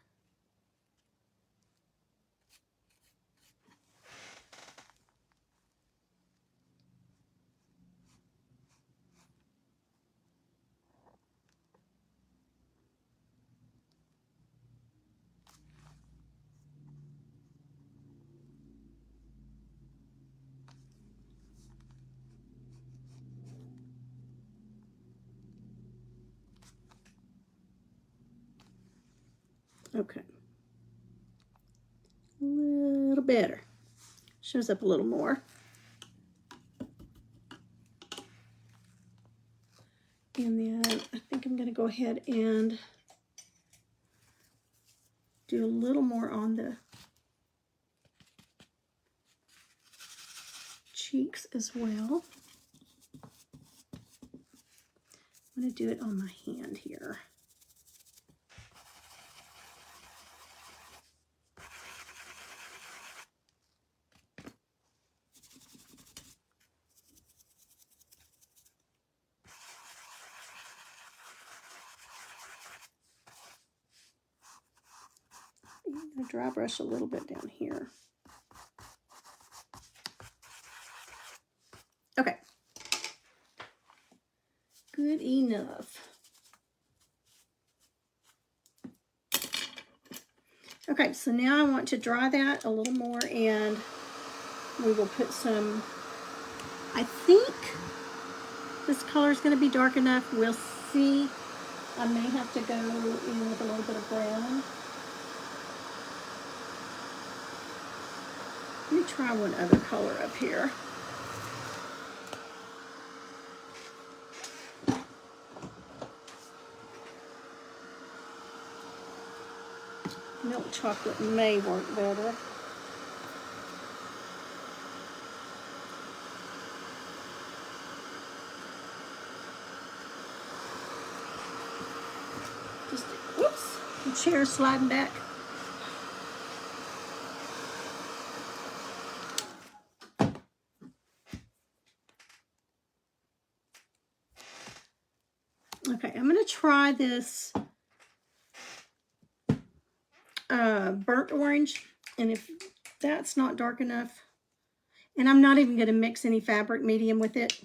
Okay. A little better. Shows up a little more. And then I think I'm going to go ahead and do a little more on the cheeks as well. I'm going to do it on my hand here. I'm going to dry brush a little bit down here. Okay. Good enough. Okay, so now I want to dry that a little more, and we will put some, I think this color is going to be dark enough. We'll see. I may have to go in with a little bit of brown. Let me try one other color up here. Milk chocolate may work better. Just, whoops, the chair's sliding back. Okay, I'm going to try this burnt orange, and if that's not dark enough, and I'm not even going to mix any fabric medium with it.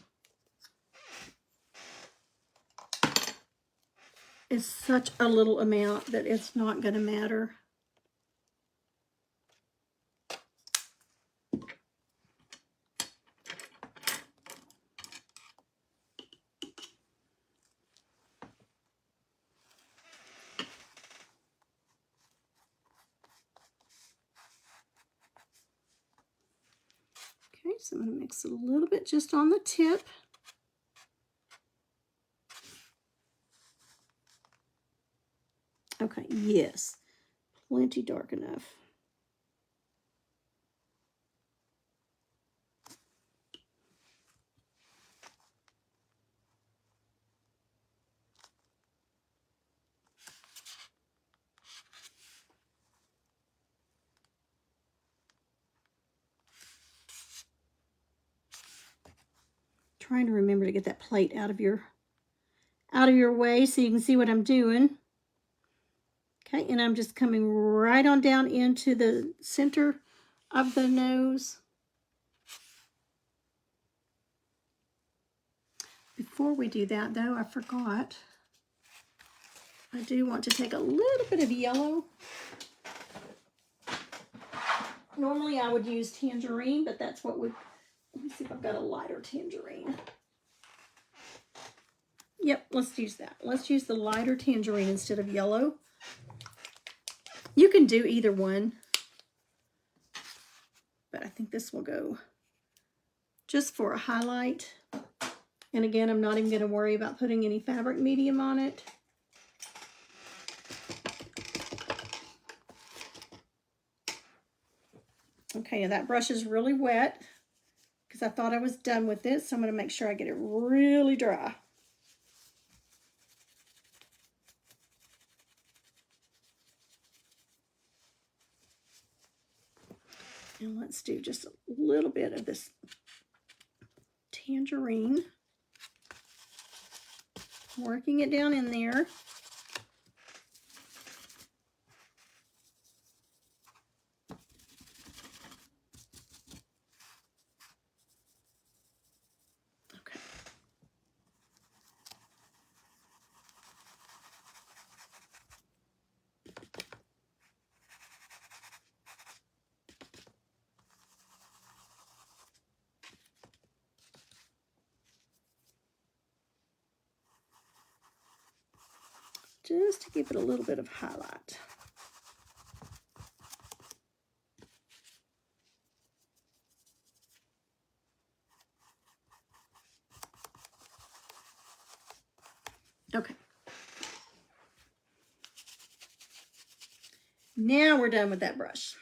It's such a little amount that it's not going to matter. Okay, so I'm going to mix it a little bit just on the tip. Okay, yes, plenty dark enough. Trying to remember to get that plate out of your way so you can see what I'm doing. Okay, and I'm just coming right on down into the center of the nose. Before we do that, though, I forgot. I do want to take a little bit of yellow Normally I would use tangerine, but that's what would, let me see if I've got a lighter tangerine. Yep, let's use that. Let's use the lighter tangerine instead of yellow. You can do either one, but I think this will go just for a highlight. And again, I'm not even going to worry about putting any fabric medium on it. Okay, that brush is really wet because I thought I was done with it, so I'm going to make sure I get it really dry. And let's do just a little bit of this tangerine. Working it down in there. Okay. Just to give it a little bit of highlight. Okay. Now we're done with that brush.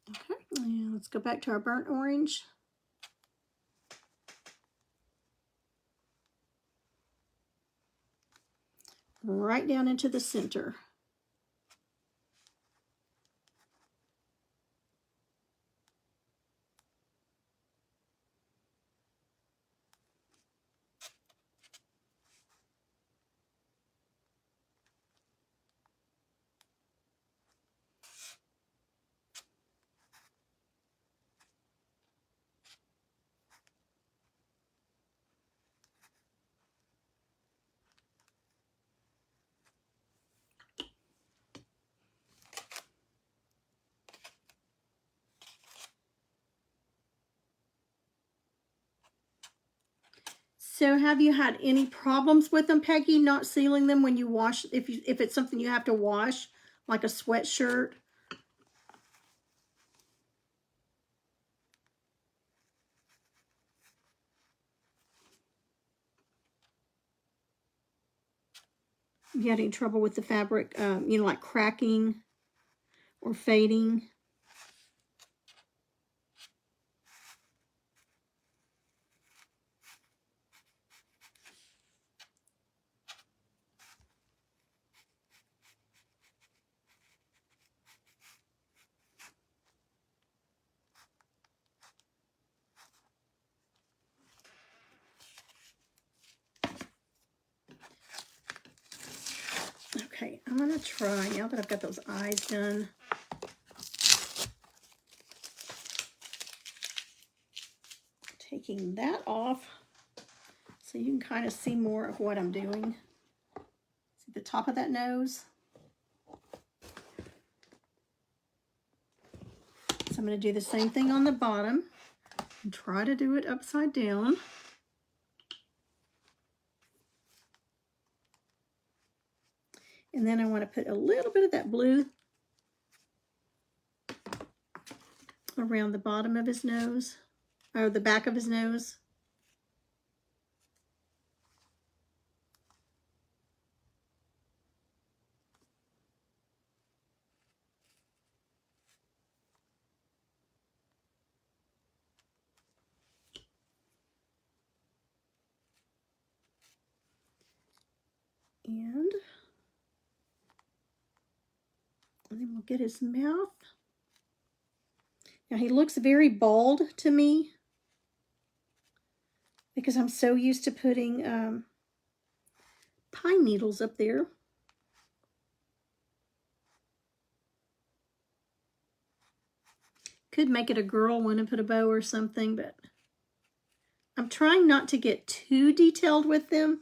Okay, and let's go back to our burnt orange. Right down into the center. So have you had any problems with them, Peggy, not sealing them when you wash, if it's something you have to wash, like a sweatshirt? You had any trouble with the fabric, you know, like cracking or fading? Okay, I'm going to try, now that I've got those eyes done, taking that off so you can kind of see more of what I'm doing. See the top of that nose? So I'm going to do the same thing on the bottom and try to do it upside down. And then I want to put a little bit of that blue around the bottom of his nose, or the back of his nose. And then we'll get his mouth. Now he looks very bald to me because I'm so used to putting pine needles up there. Could make it a girl one and put a bow or something, but I'm trying not to get too detailed with them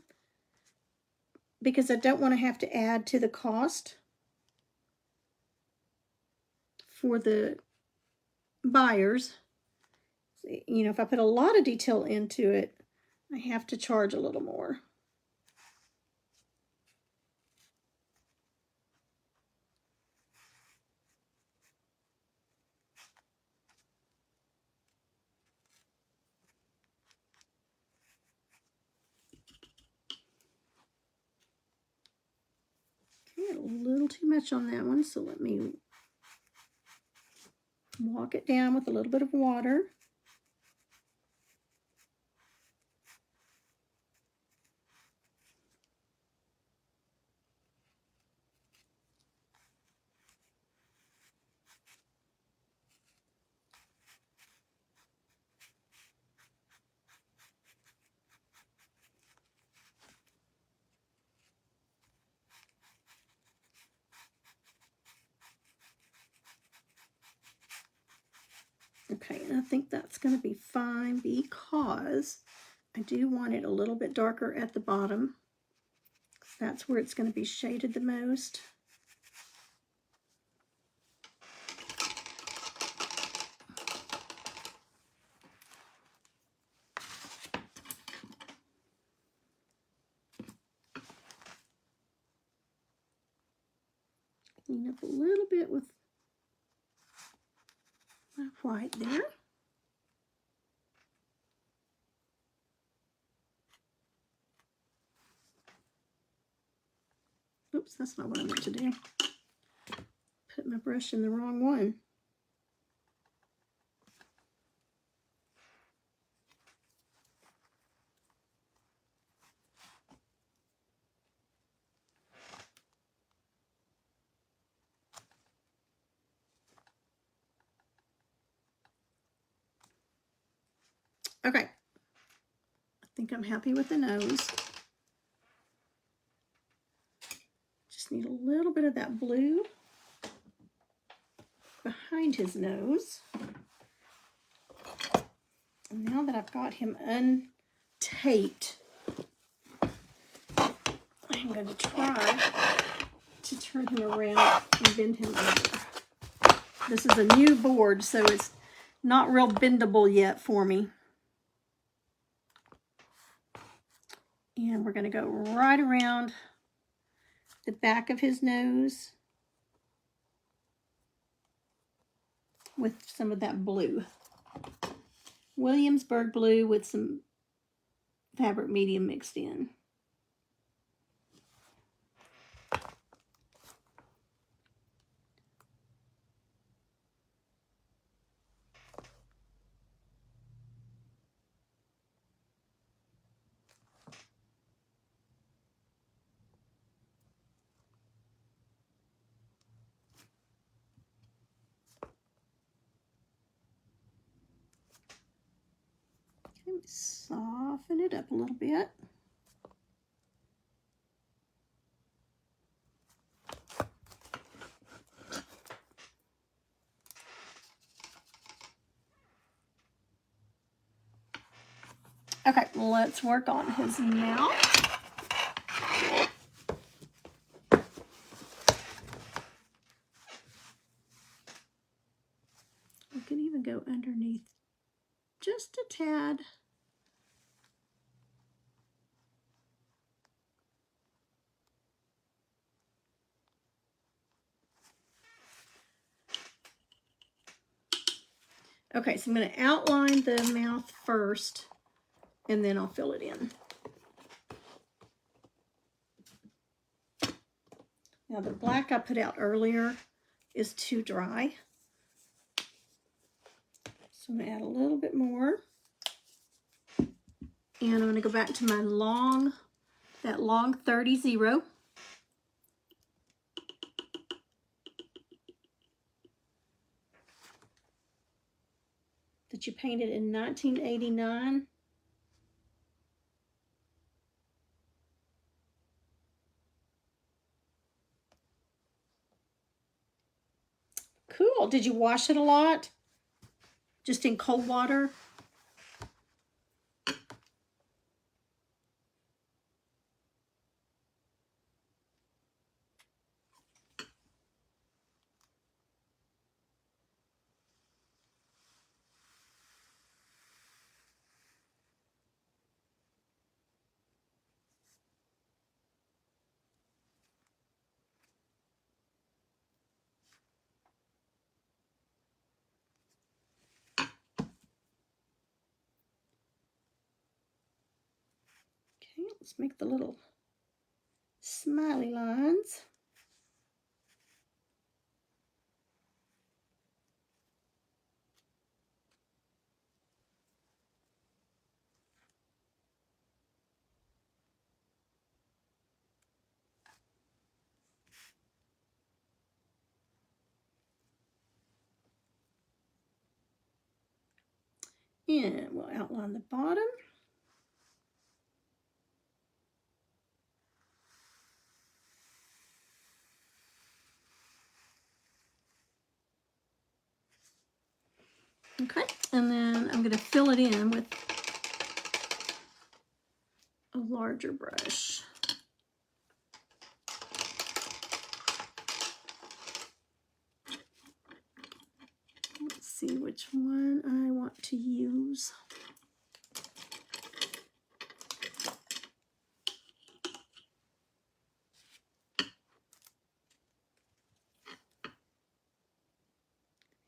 because I don't want to have to add to the cost for the buyers. You know, if I put a lot of detail into it, I have to charge a little more. Okay, a little too much on that one, so let me walk it down with a little bit of water. Okay, and I think that's going to be fine because I do want it a little bit darker at the bottom. That's where it's going to be shaded the most. Clean up a little bit with my white there. Oops, that's not what I meant to do. Put my brush in the wrong one. Okay, I think I'm happy with the nose. Just need a little bit of that blue behind his nose. And now that I've got him untaped, I'm going to try to turn him around and bend him over. This is a new board, so it's not real bendable yet for me. And we're going to go right around the back of his nose with some of that blue. Williamsburg blue with some fabric medium mixed in. Let me soften it up a little bit. Okay, let's work on his mouth. We can even go underneath just a tad. Okay, so I'm going to outline the mouth first, and then I'll fill it in. Now the black I put out earlier is too dry. So I'm going to add a little bit more. And I'm going to go back to my that long 30-0. That you painted in 1989. Cool. Did you wash it a lot? just in cold water. Okay, let's make the little smiley lines. And we'll outline the bottom. Okay, and then I'm going to fill it in with a larger brush. Let's see which one I want to use.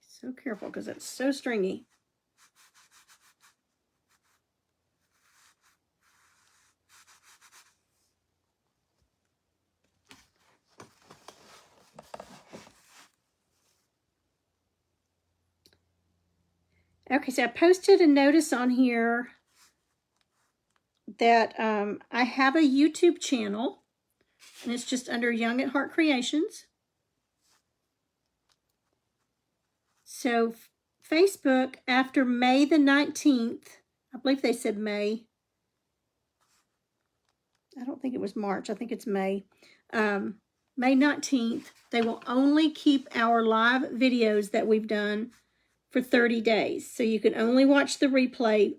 So careful because it's so stringy. Okay, so I posted a notice on here that I have a YouTube channel, and it's just under Young at Heart Creations. So Facebook, after May the 19th, I believe they said May. I don't think it was March. I think it's May. May 19th, they will only keep our live videos that we've done for 30 days. So you can only watch the replay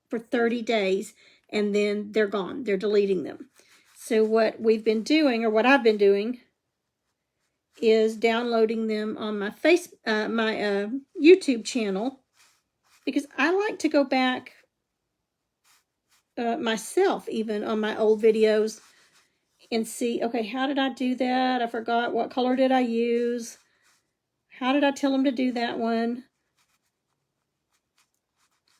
for 30 days, and then they're gone. They're deleting them. So what we've been doing, or what I've been doing, is downloading them on my YouTube channel, because I like to go back myself, even on my old videos, and see, okay, how did I do that? I forgot. What color did I use? How did I tell them to do that one?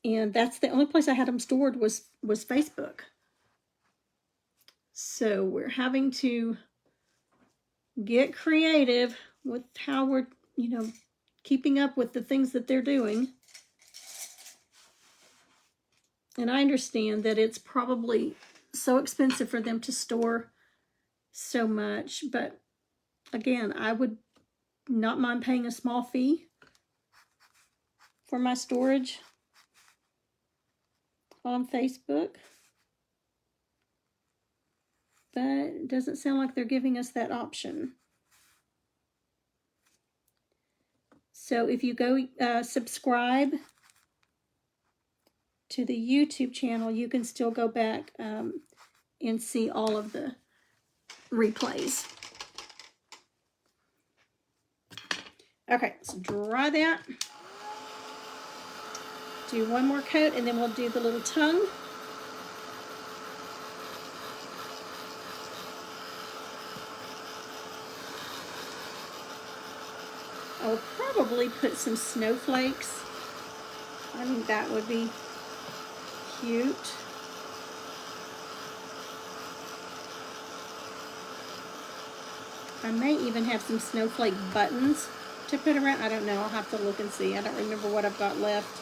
And that's the only place I had them stored was Facebook. So we're having to get creative with how we're, keeping up with the things that they're doing. And I understand that it's probably so expensive for them to store so much, but again, I would not mind paying a small fee for my storage on Facebook. But it doesn't sound like they're giving us that option. So if you go subscribe to the YouTube channel, you can still go back and see all of the replays. Okay, so dry that. Do one more coat, and then we'll do the little tongue. I will probably put some snowflakes. I think that would be cute. I may even have some snowflake buttons to put around. I don't know. I'll have to look and see. I don't remember what I've got left.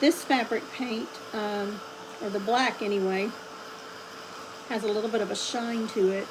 This fabric paint, or the black anyway, has a little bit of a shine to it.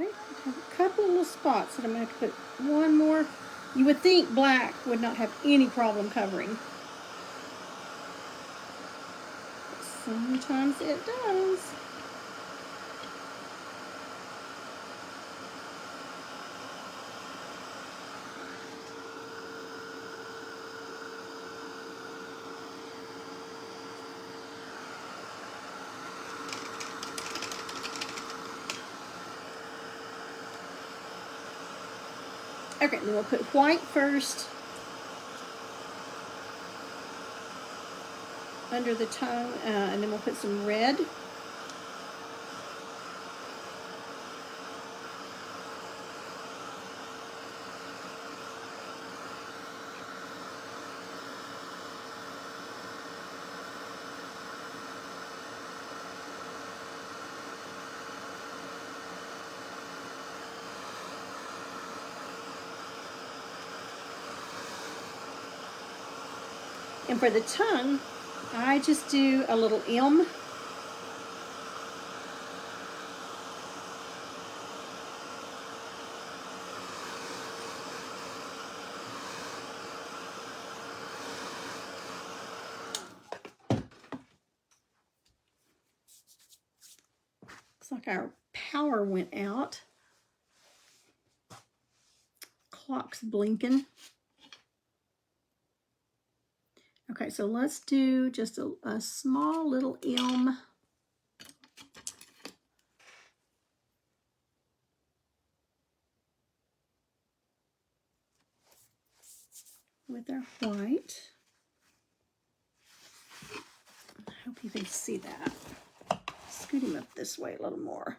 Okay, I have a couple of little spots that I'm going to put one more. You would think black would not have any problem covering. But sometimes it does. Okay, then we'll put white first under the tongue, and then we'll put some red. And for the tongue, I just do a little M. Looks like our power went out. Clock's blinking. Okay, so let's do just a small little M. With our white. I hope you can see that. Scoot him up this way a little more.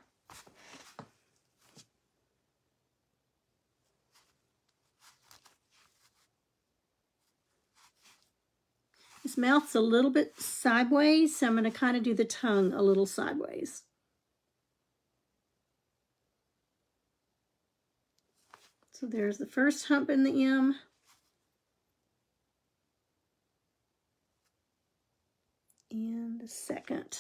His mouth's a little bit sideways, so I'm going to kind of do the tongue a little sideways. So there's the first hump in the M. And the second.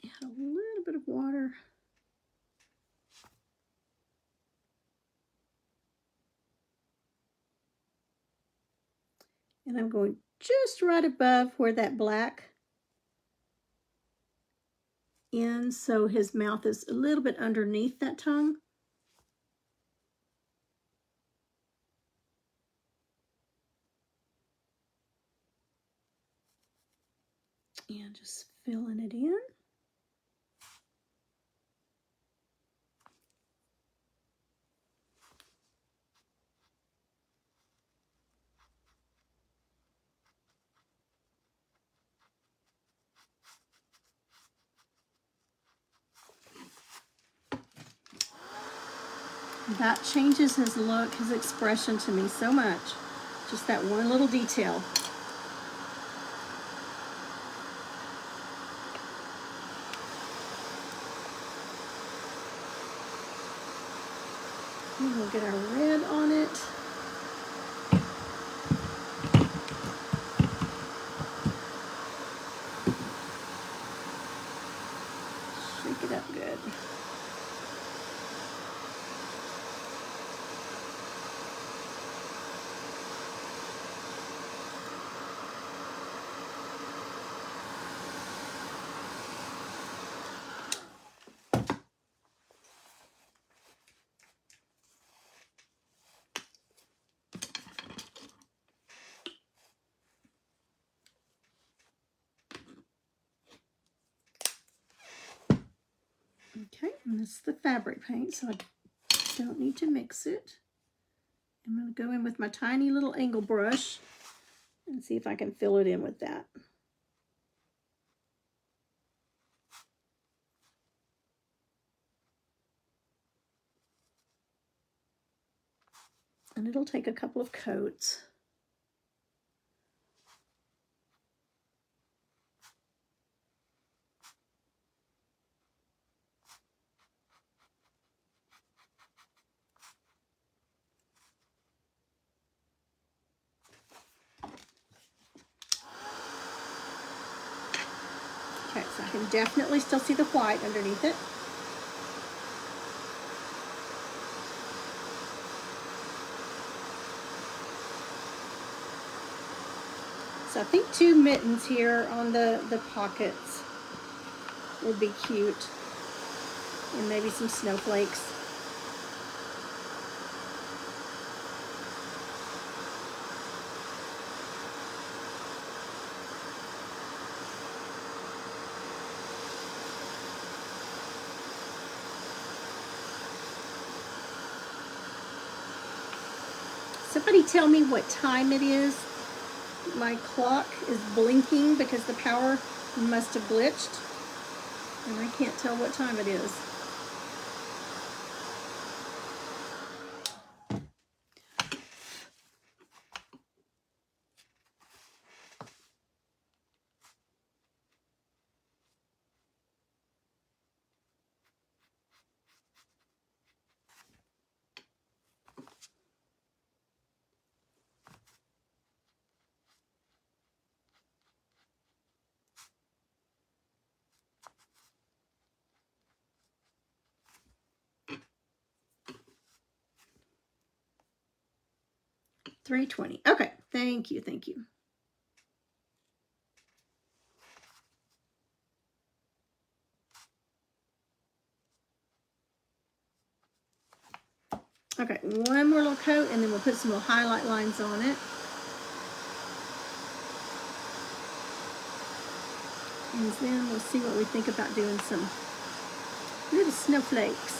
Add a little bit of water. And I'm going just right above where that black ends, so his mouth is a little bit underneath that tongue. And just filling it in. That changes his look, his expression to me so much. Just that one little detail. And we'll get our red on it. Shake it up good. Okay, and this is the fabric paint, so I don't need to mix it. I'm going to go in with my tiny little angle brush and see if I can fill it in with that. And it'll take a couple of coats. I can definitely still see the white underneath it. So I think 2 mittens here on the pockets would be cute. And maybe some snowflakes. Somebody tell me what time it is. My clock is blinking because the power must have glitched. And I can't tell what time it is. $3.20. Okay, thank you, thank you. Okay, one more little coat, and then we'll put some little highlight lines on it. And then we'll see what we think about doing some little snowflakes.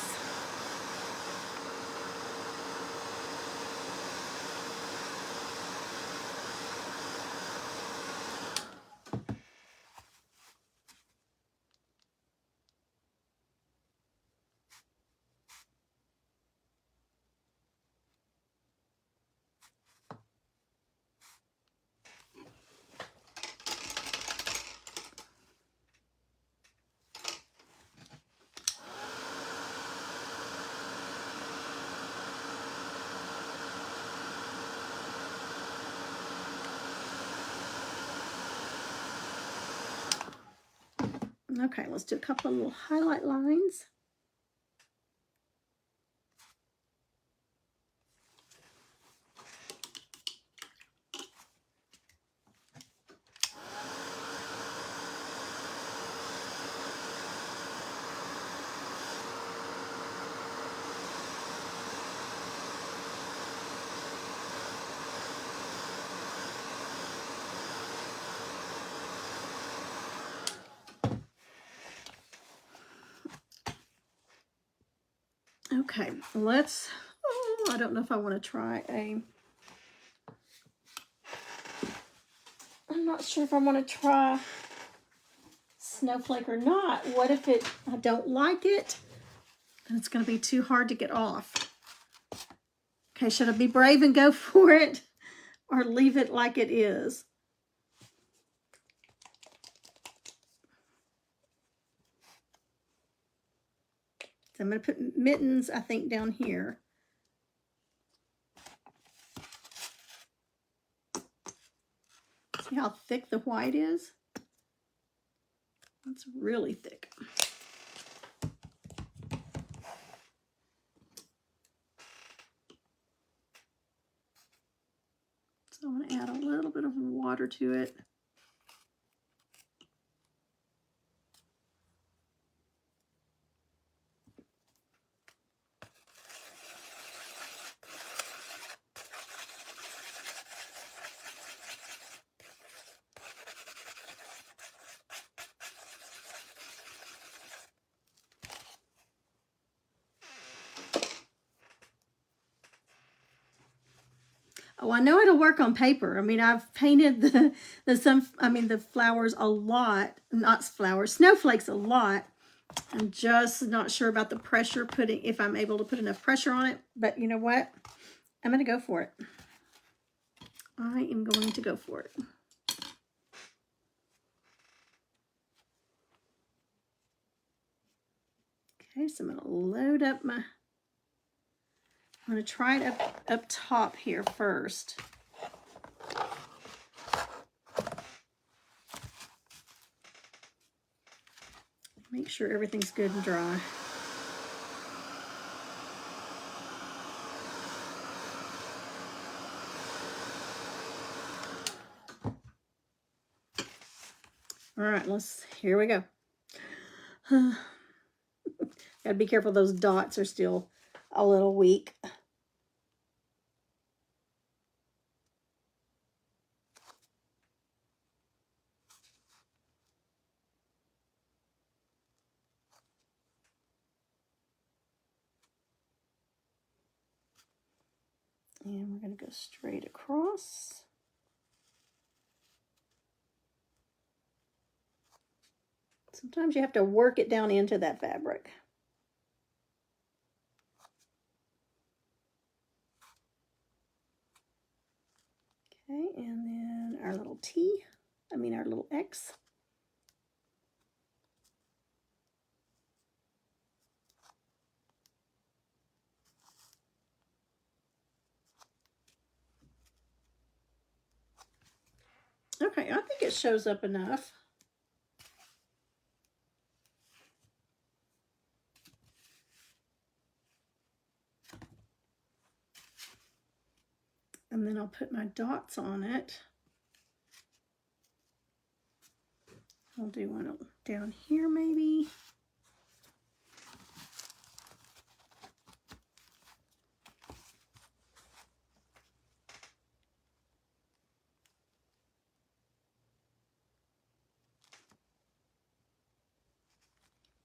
Okay, let's do a couple of little highlight lines. Okay, let's, I don't know if I want to try I'm not sure if I want to try snowflake or not. What if I don't like it? And it's going to be too hard to get off. Okay, should I be brave and go for it or leave it like it is? So I'm going to put mittens, I think, down here. See how thick the white is? It's really thick. So I'm going to add a little bit of water to it. Oh, I know it'll work on paper. I mean, I've painted the flowers a lot, not flowers, snowflakes a lot. I'm just not sure about the pressure, if I'm able to put enough pressure on it. But you know what? I'm going to go for it. I am going to go for it. Okay, so I'm going to load up my, I'm going to try it up top here first. Make sure everything's good and dry. All right, here we go. Gotta be careful, those dots are still a little weak. And we're gonna go straight across. Sometimes you have to work it down into that fabric. Okay, and then our little our little X. Okay, I think it shows up enough. And then I'll put my dots on it. I'll do one down here maybe.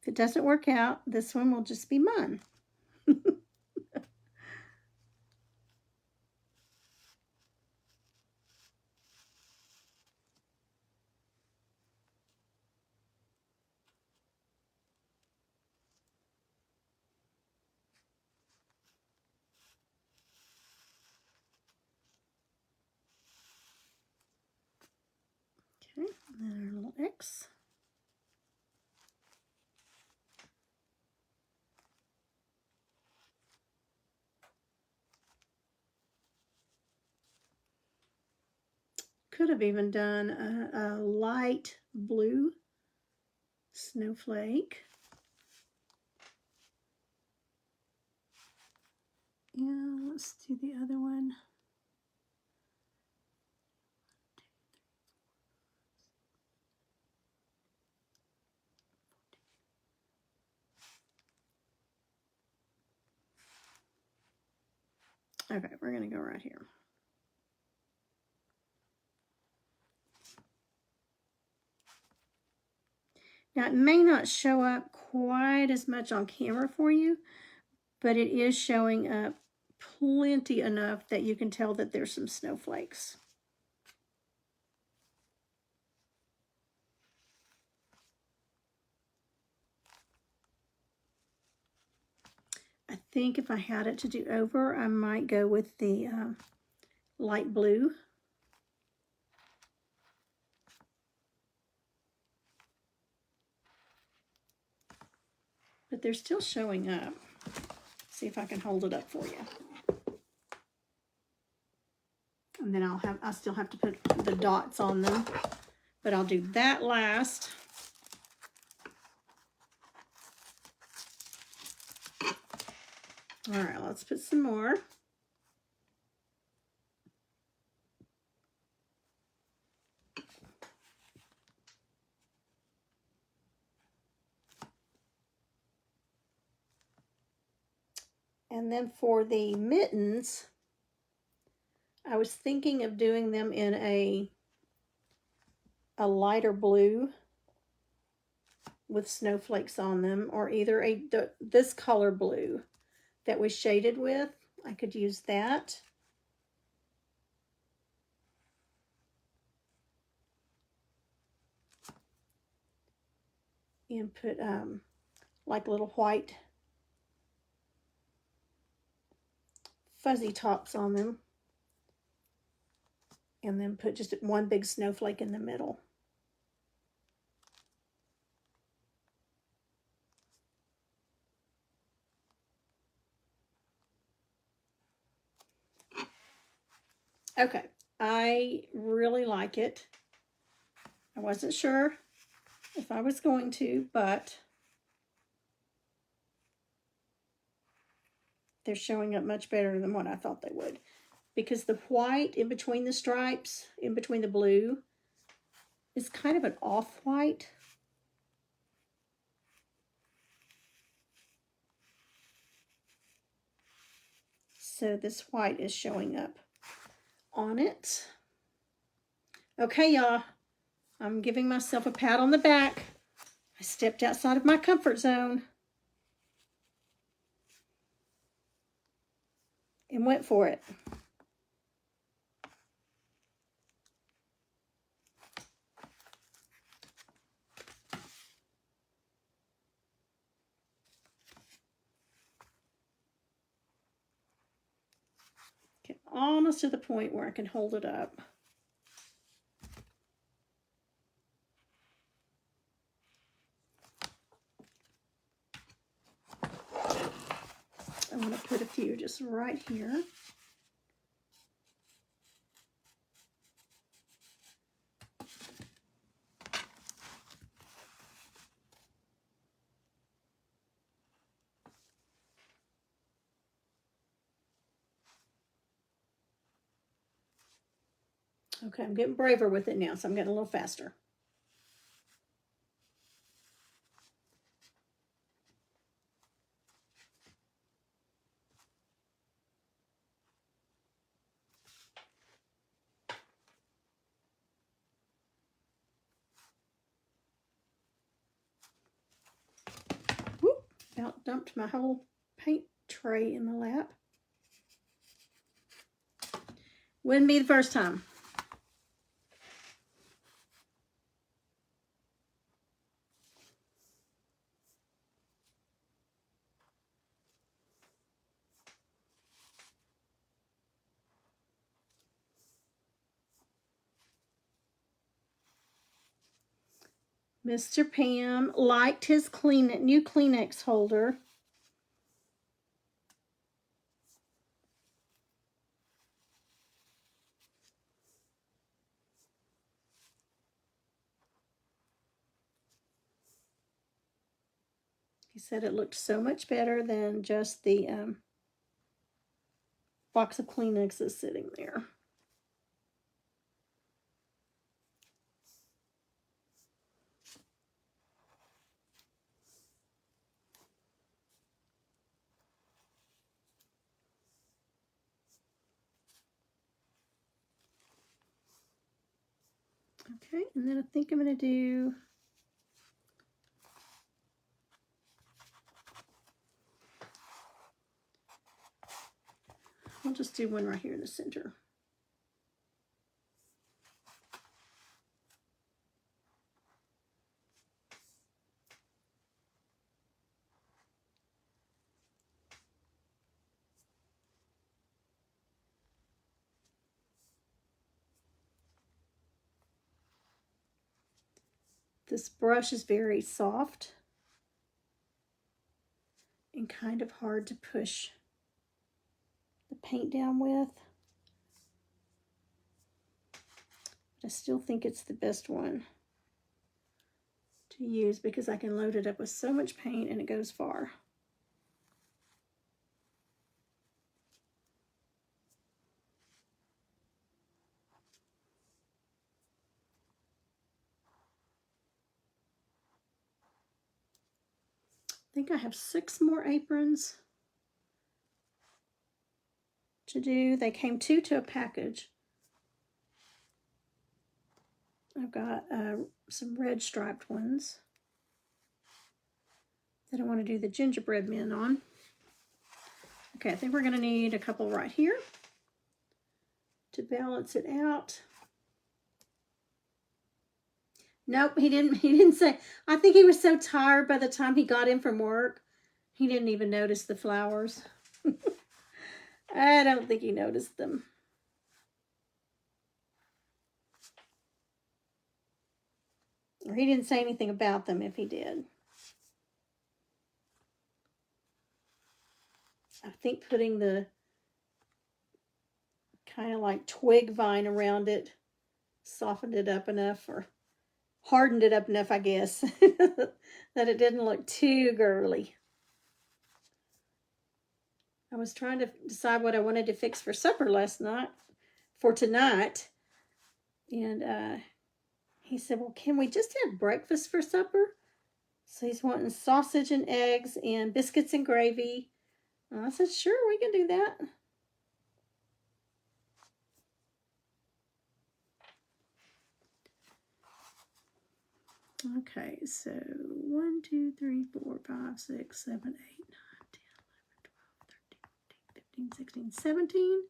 If it doesn't work out, this one will just be mine. Okay, and then our little X. Could have even done a light blue snowflake. Yeah, let's do the other one. Okay, we're going to go right here. Now, it may not show up quite as much on camera for you, but it is showing up plenty enough that you can tell that there's some snowflakes. I think if I had it to do over, I might go with the light blue. But they're still showing up. See if I can hold it up for you. And then I still have to put the dots on them, but I'll do that last. All right, let's put some more. And then for the mittens, I was thinking of doing them in a lighter blue with snowflakes on them, or either this color blue that was shaded with. I could use that. And put like little white fuzzy tops on them, and then put just one big snowflake in the middle. Okay, I really like it. I wasn't sure if I was going to, but they're showing up much better than what I thought they would. Because the white in between the stripes, in between the blue, is kind of an off-white. So this white is showing up on it. Okay, y'all. I'm giving myself a pat on the back. I stepped outside of my comfort zone and went for it. Okay, almost to the point where I can hold it up. I'm going to put a few just right here. Okay, I'm getting braver with it now, so I'm getting a little faster. Whoop, about dumped my whole paint tray in my lap. Wouldn't be the first time. Mr. Pam liked his new Kleenex holder. He said it looked so much better than just the box of Kleenexes sitting there. Okay, and then I think I'm going to do I'll just do one right here in the center. This brush is very soft and kind of hard to push the paint down with. But I still think it's the best one to use because I can load it up with so much paint and it goes far. I think I have 6 more aprons to do. They came 2 to a package. I've got some red striped ones that I want to do the gingerbread men on. Okay, I think we're going to need a couple right here to balance it out. Nope, he didn't say. I think he was so tired by the time he got in from work, he didn't even notice the flowers. I don't think he noticed them. Or he didn't say anything about them if he did. I think putting the kind of like twig vine around it softened it up enough, or hardened it up enough, I guess, that it didn't look too girly. I was trying to decide what I wanted to fix for supper for tonight. And he said, well, can we just have breakfast for supper? So he's wanting sausage and eggs and biscuits and gravy. And I said, sure, we can do that. Okay, so 1, 2, 3, 4, 5, 6, 7, 8, 9, 10, 11, 12, 13, 14, 15, 16, 17.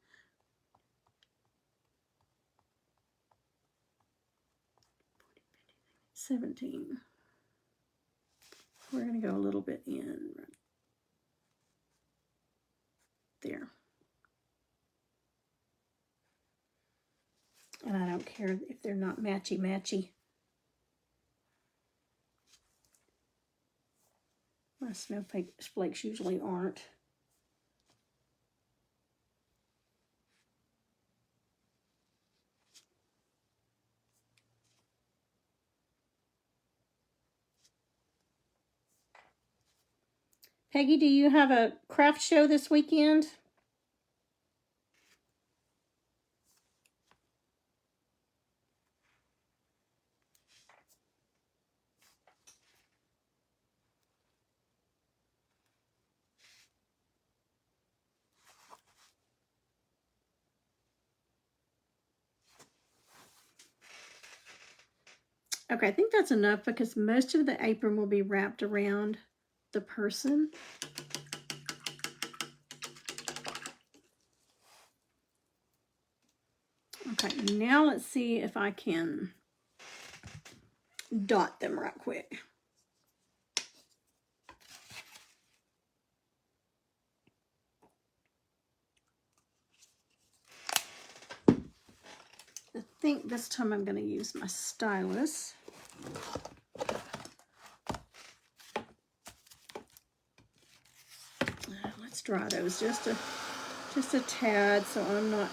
17. We're going to go a little bit in right there. And I don't care if they're not matchy-matchy. My snowflakes usually aren't. Peggy, do you have a craft show this weekend? Okay, I think that's enough because most of the apron will be wrapped around the person. Okay, now let's see if I can dot them right quick. I think this time I'm going to use my stylus. Let's dry those just a tad so I'm not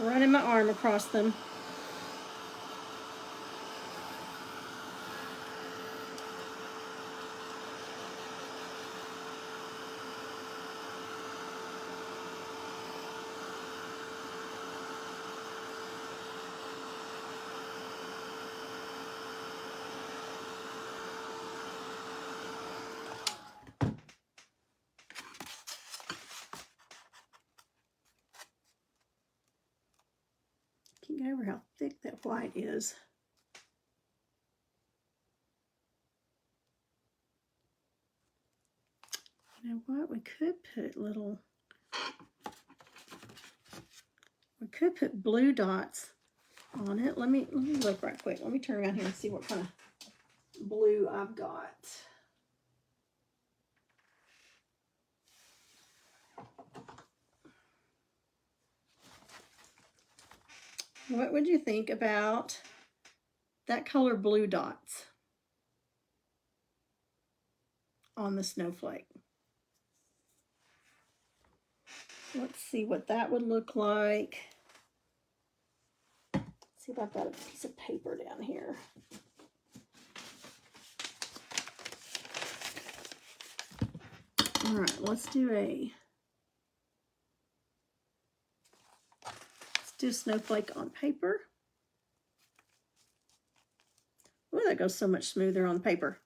running my arm across them. Can't get over how thick that white is. You know what? We could put blue dots on it. Let me look right quick. Let me turn around here and see what kind of blue I've got. What would you think about that color blue dots on the snowflake? Let's see what that would look like. Let's see if I've got a piece of paper down here. All right, let's do a snowflake on paper. Oh, that goes so much smoother on paper.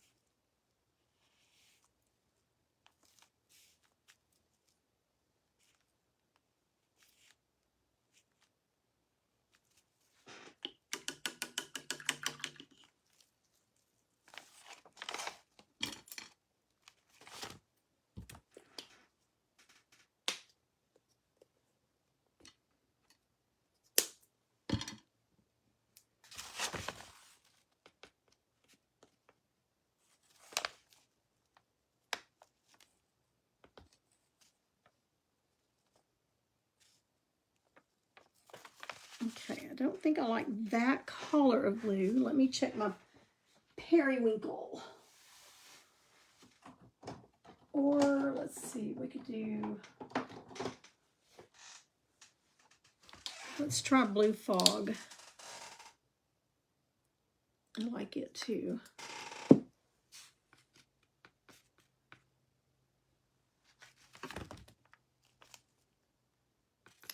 Okay, I don't think I like that color of blue. Let me check my periwinkle. Or let's see, we could do, let's try blue fog. I like it too.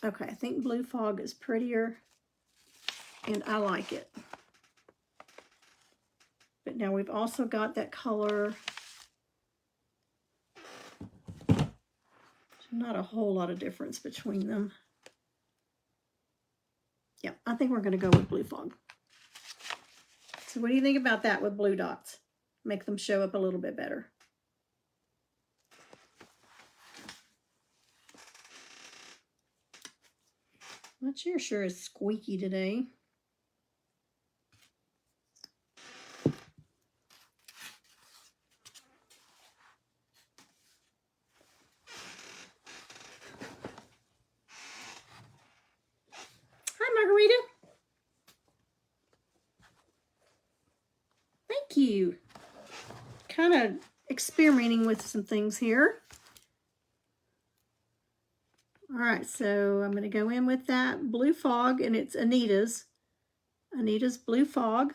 Okay, I think Blue Fog is prettier, and I like it. But now we've also got that color. There's not a whole lot of difference between them. Yeah, I think we're going to go with Blue Fog. So what do you think about that with blue dots? Make them show up a little bit better. My chair sure is squeaky today. Hi, Margarita. Thank you. Kind of experimenting with some things here. All right, so I'm going to go in with that Blue Fog, and it's Anita's Blue Fog.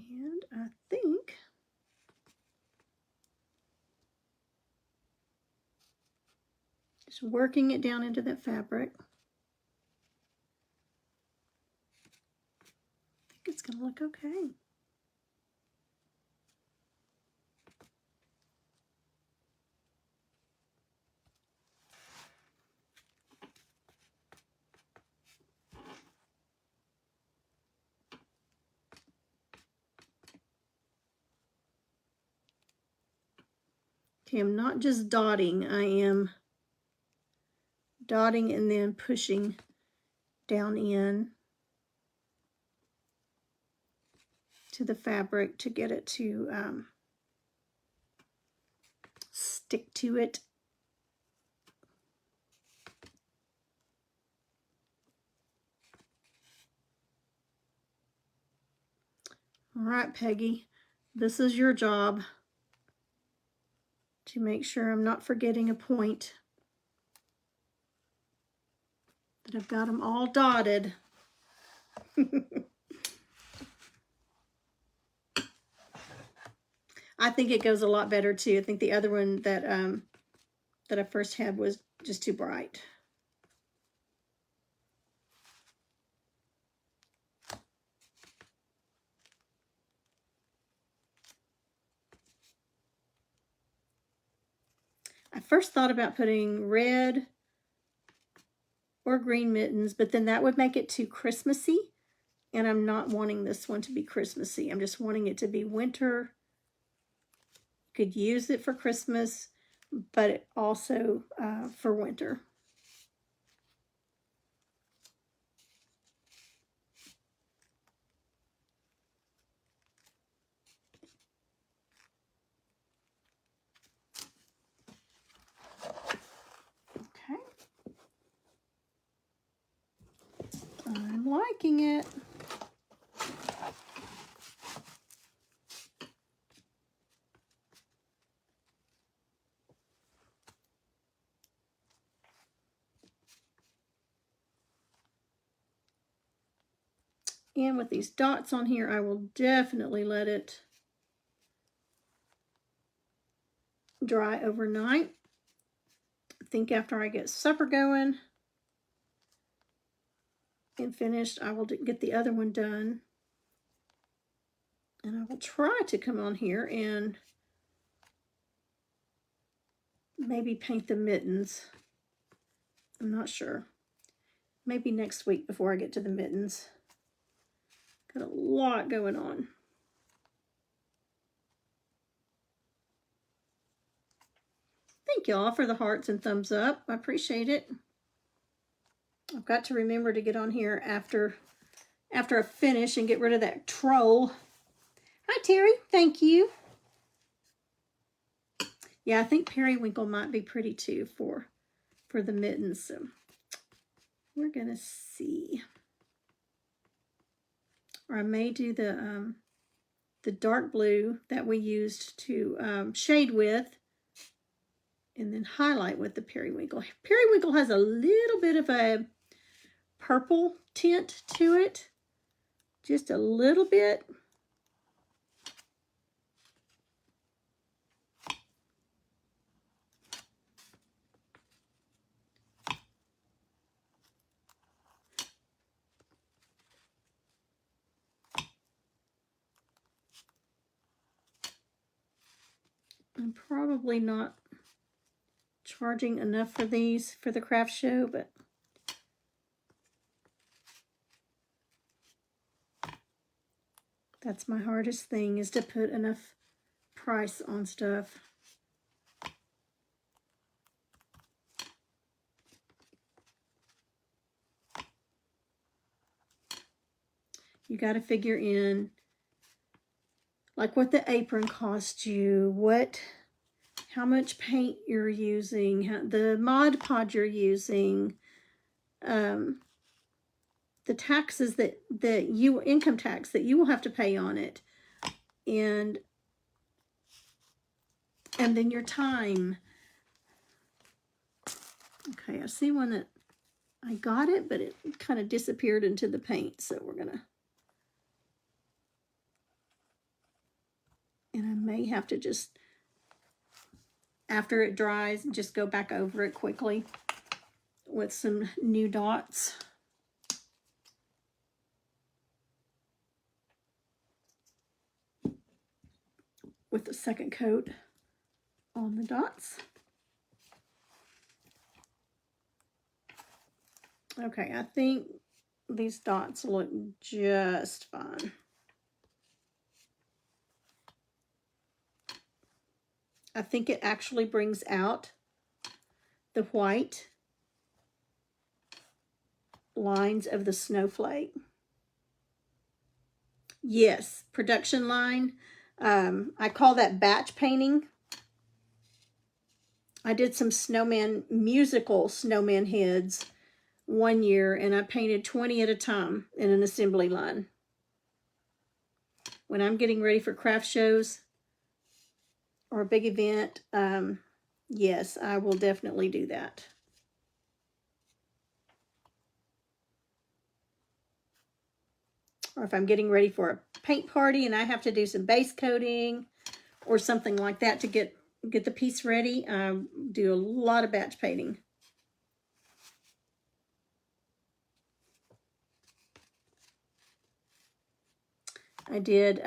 And I think just working it down into that fabric. I think it's going to look okay. Okay, I'm not just dotting, I am dotting and then pushing down in to the fabric to get it to stick to it. All right, Peggy, this is your job to make sure I'm not forgetting a point, that I've got them all dotted. I think it goes a lot better too. I think the other one that I first had was just too bright. I first thought about putting red or green mittens, but then that would make it too Christmassy, and I'm not wanting this one to be Christmassy. I'm just wanting it to be winter. You could use it for Christmas, but also for winter. Okay. I'm liking it. And with these dots on here, I will definitely let it dry overnight. I think after I get supper going and finished, I will get the other one done. And I will try to come on here and maybe paint the mittens. I'm not sure. Maybe next week before I get to the mittens. Got a lot going on. Thank y'all for the hearts and thumbs up. I appreciate it. I've got to remember to get on here after I finish and get rid of that troll. Hi, Terry. Thank you. Yeah, I think periwinkle might be pretty too for the mittens. So we're going to see. Or I may do the the dark blue that we used to shade with, and then highlight with the periwinkle. Periwinkle has a little bit of a purple tint to it, just a little bit. I'm probably not charging enough for these for the craft show, but that's my hardest thing, is to put enough price on stuff. You got to figure in like what the apron cost you, how much paint you're using, the Mod Podge you're using, the taxes that income tax that you will have to pay on it, and then your time. Okay, I see one that I got it, but it kind of disappeared into the paint, so we're gonna, and I may have to just, after it dries, just go back over it quickly with some new dots. With the second coat on the dots. Okay, I think these dots look just fine. I think it actually brings out the white lines of the snowflake. Yes, production line. I call that batch painting. I did some musical snowman heads one year, and I painted 20 at a time in an assembly line. When I'm getting ready for craft shows or a big event, yes, I will definitely do that. Or if I'm getting ready for a paint party and I have to do some base coating or something like that to get the piece ready, I do a lot of batch painting. I did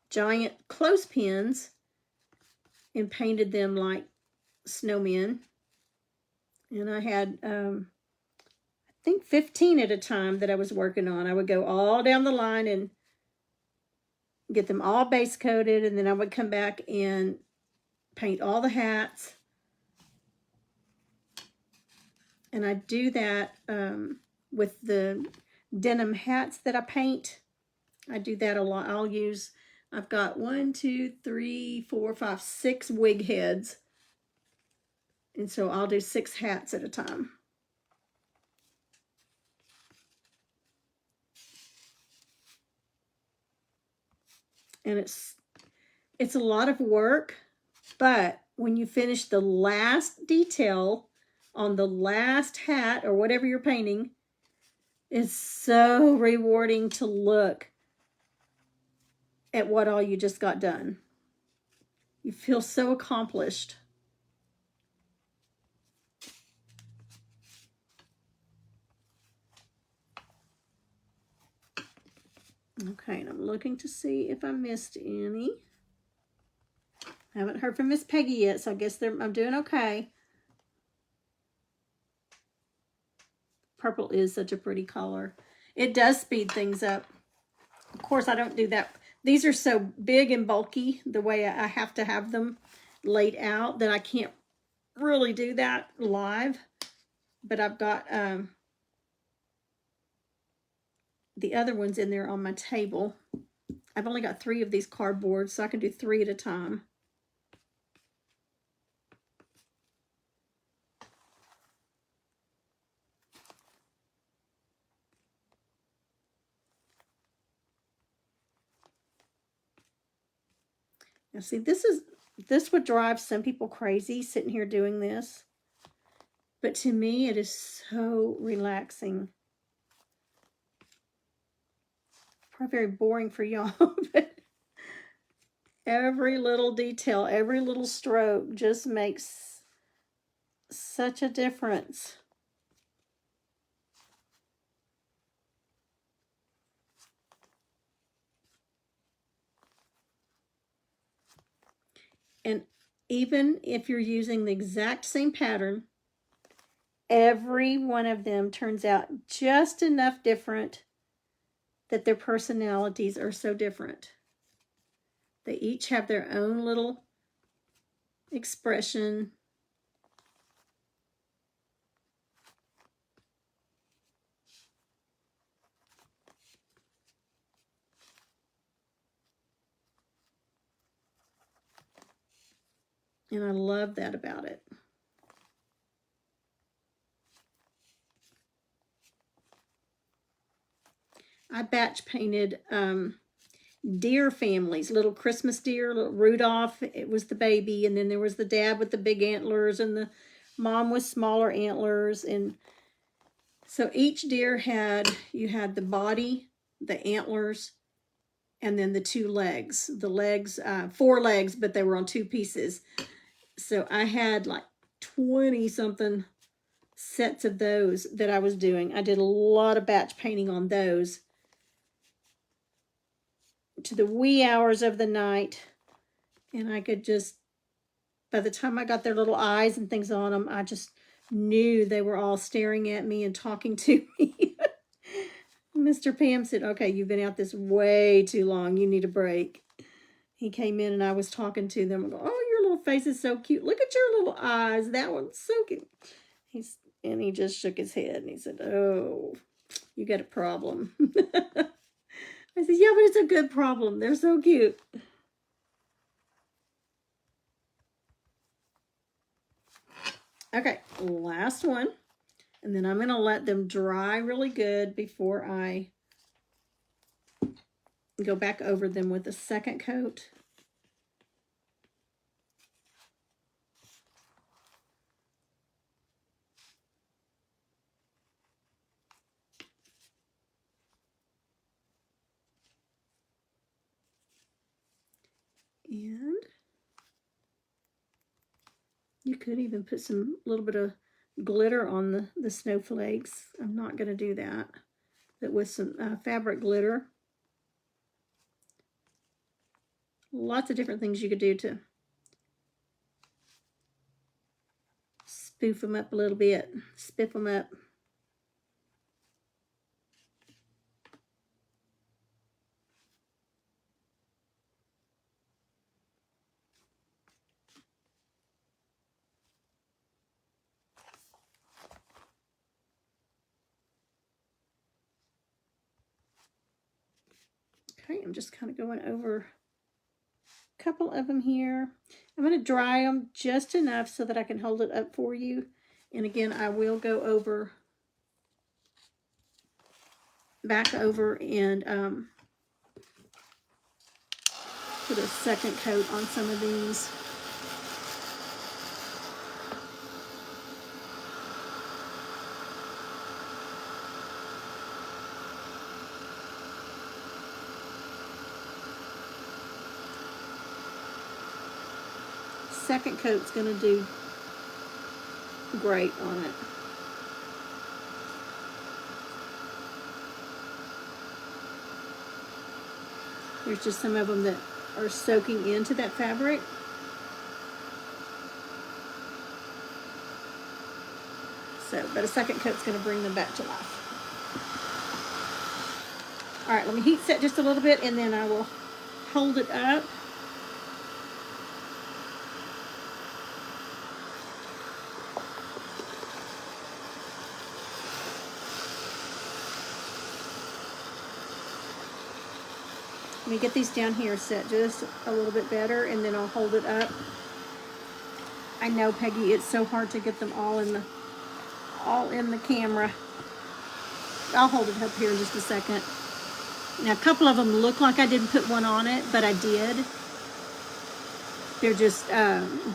giant clothespins and painted them like snowmen. And I had, I think 15 at a time that I was working on. I would go all down the line and get them all base coated, and then I would come back and paint all the hats. And I do that with the denim hats that I paint. I do that a lot. I've got 1, 2, 3, 4, 5, 6 wig heads. And so I'll do 6 hats at a time. And it's a lot of work, but when you finish the last detail on the last hat or whatever you're painting, it's so rewarding to look at what all you just got done. You feel so accomplished. Okay, and I'm looking to see if I missed any. I haven't heard from Miss Peggy yet, so I guess I'm doing okay. Purple is such a pretty color. It does speed things up. Of course, I don't do that. These are so big and bulky, the way I have to have them laid out, that I can't really do that live. But I've got the other ones in there on my table. I've only got 3 of these cardboards, so I can do 3 at a time. Now see, this would drive some people crazy sitting here doing this. But to me, it is so relaxing. Probably very boring for y'all, but every little detail, every little stroke just makes such a difference. And even if you're using the exact same pattern, every one of them turns out just enough different that their personalities are so different. They each have their own little expression. And I love that about it. I batch painted deer families, little Christmas deer, little Rudolph, it was the baby, and then there was the dad with the big antlers, and the mom with smaller antlers. And so each deer you had the body, the antlers, and then the two legs. The legs, 4 legs, but they were on 2 pieces. So I had like 20 something sets of those that I was doing. I did a lot of batch painting on those to the wee hours of the night. And I could just, by the time I got their little eyes and things on them, I just knew they were all staring at me and talking to me. Mr. Pam said, okay, you've been out this way too long. You need a break. He came in and I was talking to them. I go, oh, your little face is so cute. Look at your little eyes. That one's so cute. And he just shook his head and he said, oh, you got a problem. I said, yeah, but it's a good problem. They're so cute. Okay, last one. And then I'm going to let them dry really good before I go back over them with a second coat. And you could even put some little bit of glitter on the snowflakes. I'm not going to do that. But with some fabric glitter. Lots of different things you could do to spoof them up a little bit. Spiff them up. Okay, I'm just kind of going over a couple of them here. I'm going to dry them just enough so that I can hold it up for you. And again, I will go over, back over and put a second coat on some of these. Second coat's going to do great on it. There's just some of them that are soaking into that fabric. So, but a second coat's going to bring them back to life. All right, let me heat set just a little bit and then I will hold it up. Let me get these down here set just a little bit better and then I'll hold it up. I know, Peggy, it's so hard to get them all in the camera. I'll hold it up here in just a second. Now, a couple of them look like I didn't put one on it, but I did. They're just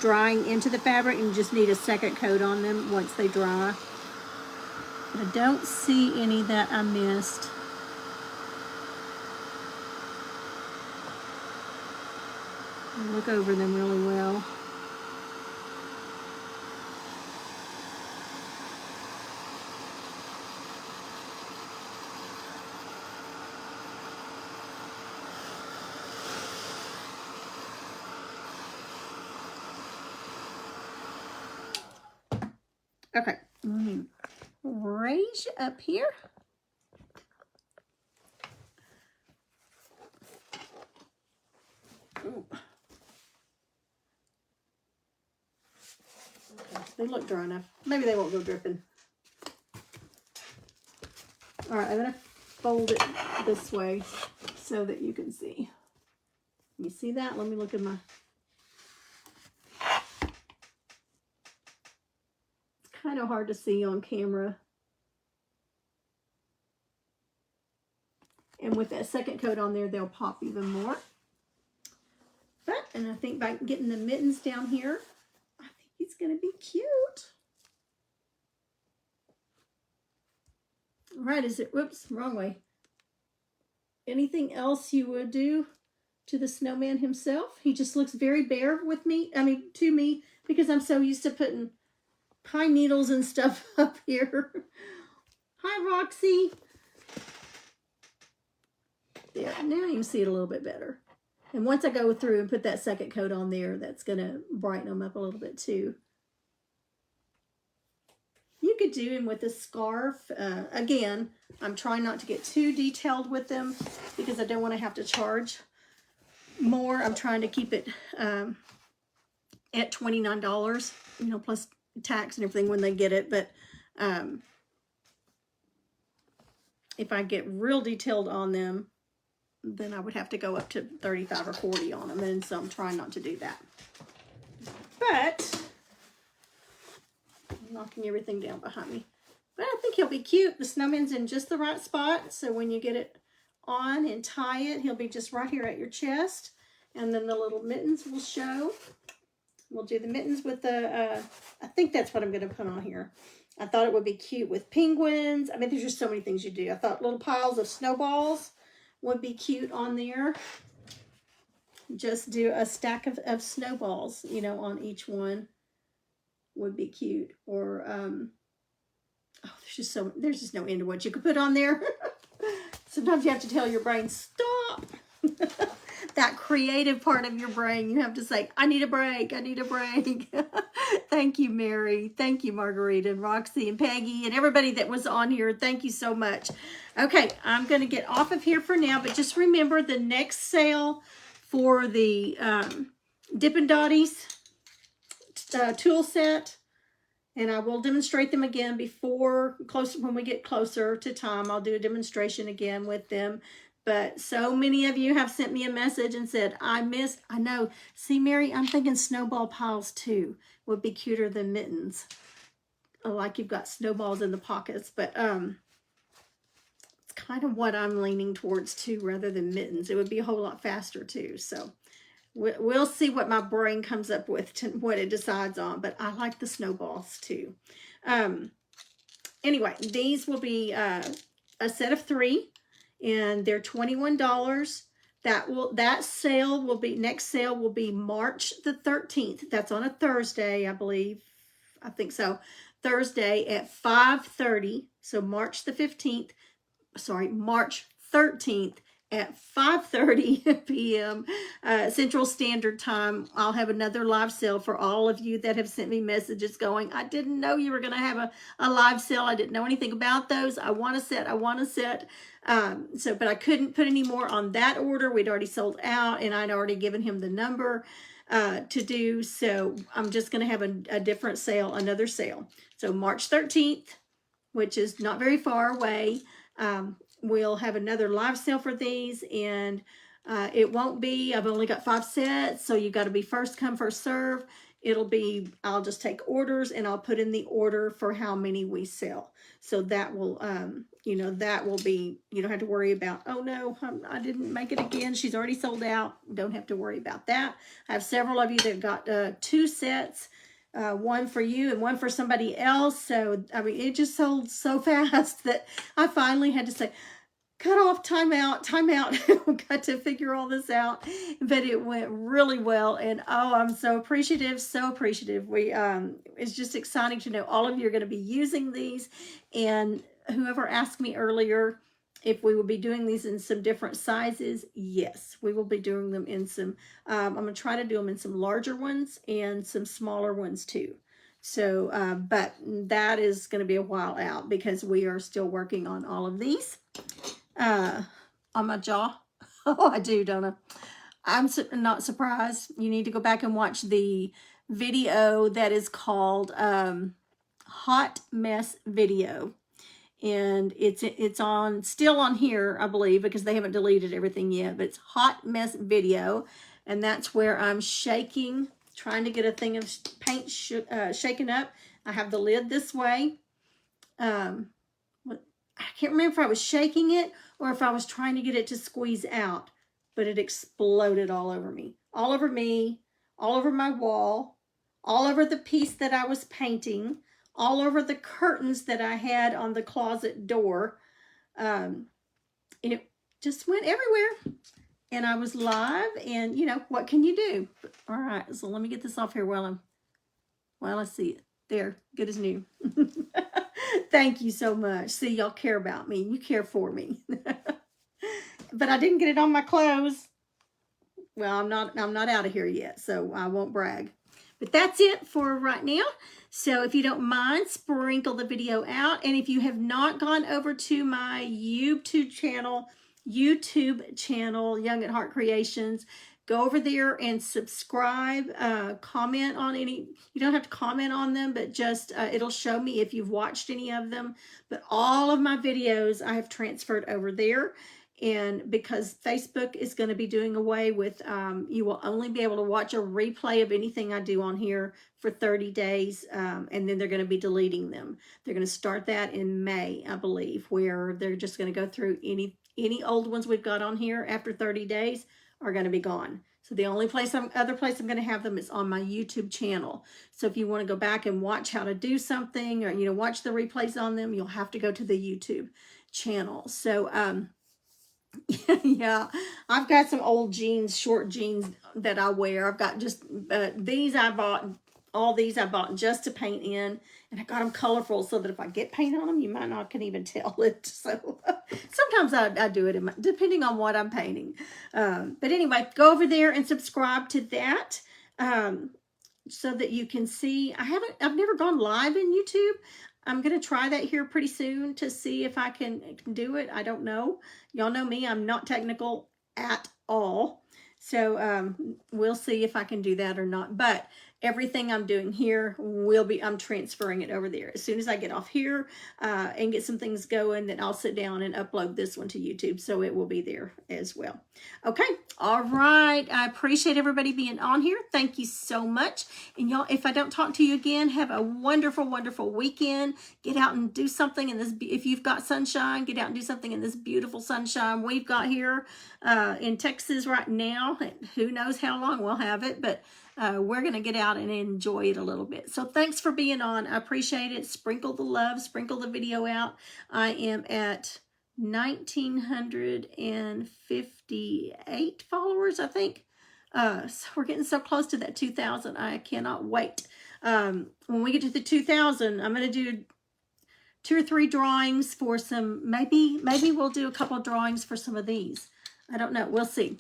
drying into the fabric, and you just need a second coat on them once they dry. But I don't see any that I missed. Look over them really well. Okay, let me raise you up here. Ooh. Okay, they look dry enough. Maybe they won't go dripping. All right, I'm gonna fold it this way so that you can see. You see that? Let me look at my... It's kind of hard to see on camera. And with that second coat on there, they'll pop even more. But, and I think by getting the mittens down here, I think he's going to be cute. All right, is it, whoops, wrong way. Anything else you would do to the snowman himself? He just looks very bare with me, to me, because I'm so used to putting pine needles and stuff up here. Hi, Roxy. There, now you can see it a little bit better. And once I go through and put that second coat on there, that's going to brighten them up a little bit too. You could do him with a scarf. Again, I'm trying not to get too detailed with them because I don't want to have to charge more. I'm trying to keep it at $29, you know, plus tax and everything when they get it. But if I get real detailed on them, then I would have to go up to 35 or 40 on them, and so I'm trying not to do that. But I'm knocking everything down behind me. But I think he'll be cute. The snowman's in just the right spot, so when you get it on and tie it, he'll be just right here at your chest, and then the little mittens will show. We'll do the mittens with the, I think that's what I'm going to put on here. I thought it would be cute with penguins. I mean, there's just so many things you do. I thought little piles of snowballs would be cute on there. Just do a stack of snowballs, you know, on each one would be cute. Or, oh, there's just no end to what you could put on there. Sometimes you have to tell your brain, stop. That creative part of your brain, you have to say, I need a break, I need a break. Thank you, Mary. Thank you, Margarita and Roxy and Peggy and everybody that was on here. Thank you so much. Okay, I'm going to get off of here for now, but just remember the next sale for the Dippin' Dotties tool set, and I will demonstrate them again when we get closer to time. I'll do a demonstration again with them. But so many of you have sent me a message and said, I know. See, Mary, I'm thinking snowball piles too would be cuter than mittens. Like you've got snowballs in the pockets. But it's kind of what I'm leaning towards too, rather than mittens. It would be a whole lot faster too. So we'll see what my brain comes up with, what it decides on. But I like the snowballs too. Anyway, these will be a set of 3. And they're $21. Next sale will be March the 13th. That's on a Thursday, I believe. I think so. Thursday at 5:30. So March 13th at 5:30 p.m. Central Standard Time. I'll have another live sale for all of you that have sent me messages going, I didn't know you were going to have a live sale. I didn't know anything about those. I want a set. But I couldn't put any more on that order. We'd already sold out, and I'd already given him the number to do. So I'm just going to have a different sale, another sale. So March 13th, which is not very far away, we'll have another live sale for these, and it won't be, I've only got 5 sets, so you got to be first come, first serve. it'll be, I'll just take orders and I'll put in the order for how many we sell. So that will, you know, that will be, you don't have to worry about, oh no, I didn't make it again. She's already sold out. Don't have to worry about that. I have several of you that got 2 sets, one for you and one for somebody else. So, I mean, it just sold so fast that I finally had to say, cut off, time out. Got to figure all this out, but it went really well. And oh, I'm so appreciative, so appreciative. It's just exciting to know all of you are going to be using these. And whoever asked me earlier if we will be doing these in some different sizes, yes, we will be doing them in some, I'm going to try to do them in some larger ones and some smaller ones too. So, but that is going to be a while out because we are still working on all of these. On my jaw. Oh, I do, don't I? I'm not surprised. You need to go back and watch the video that is called Hot Mess Video. And it's on, still on here, I believe, because they haven't deleted everything yet, but it's Hot Mess Video. And that's where I'm shaking, trying to get a thing of paint shaken up. I have the lid this way. I can't remember if I was shaking it or if I was trying to get it to squeeze out, but it exploded all over me, all over my wall, all over the piece that I was painting, all over the curtains that I had on the closet door. It just went everywhere. And I was live, and you know, what can you do? All right, so let me get this off here while I see it. There, good as new. Thank you so much. See, y'all care about me. You care for me. But I didn't get it on my clothes. Well, I'm not out of here yet, so I won't brag. But that's it for right now. So if you don't mind, sprinkle the video out. And if you have not gone over to my YouTube channel, Young at Heart Creations, go over there and subscribe, comment on any, you don't have to comment on them, but just, it'll show me if you've watched any of them. But all of my videos I have transferred over there. And because Facebook is going to be doing away with, you will only be able to watch a replay of anything I do on here for 30 days. And then they're going to be deleting them. They're going to start that in May, I believe, where they're just going to go through any old ones we've got on here after 30 days are going to be gone. So the only other place I'm going to have them is on my YouTube channel. So if you want to go back and watch how to do something, or, you know, watch the replays on them, you'll have to go to the YouTube channel. So, yeah, I've got some old jeans, short jeans that I wear. I've got just, these I bought, all these I bought just to paint in, and I got them colorful so that if I get paint on them, you might not can even tell it. So sometimes I do it depending on what I'm painting. But anyway, go over there and subscribe to that so that you can see. I've never gone live in YouTube. I'm going to try that here pretty soon to see if I can do it. I don't know. Y'all know me. I'm not technical at all. So we'll see if I can do that or not. But everything I'm doing here I'm transferring it over there. As soon as I get off here and get some things going, then I'll sit down and upload this one to YouTube. So it will be there as well. Okay. All right. I appreciate everybody being on here. Thank you so much. And y'all, if I don't talk to you again, have a wonderful, wonderful weekend. Get out and do something in this. If you've got sunshine, get out and do something in this beautiful sunshine we've got here in Texas right now. Who knows how long we'll have it, but we're going to get out and enjoy it a little bit. So thanks for being on. I appreciate it. Sprinkle the love, sprinkle the video out. I am at 1,958 followers, I think. So we're getting so close to that 2,000. I cannot wait. When we get to the 2,000, I'm going to do 2 or 3 drawings for some, maybe we'll do a couple of drawings for some of these. I don't know. We'll see.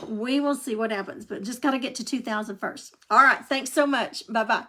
We will see what happens, but just got to get to 2,000 first. All right. Thanks so much. Bye-bye.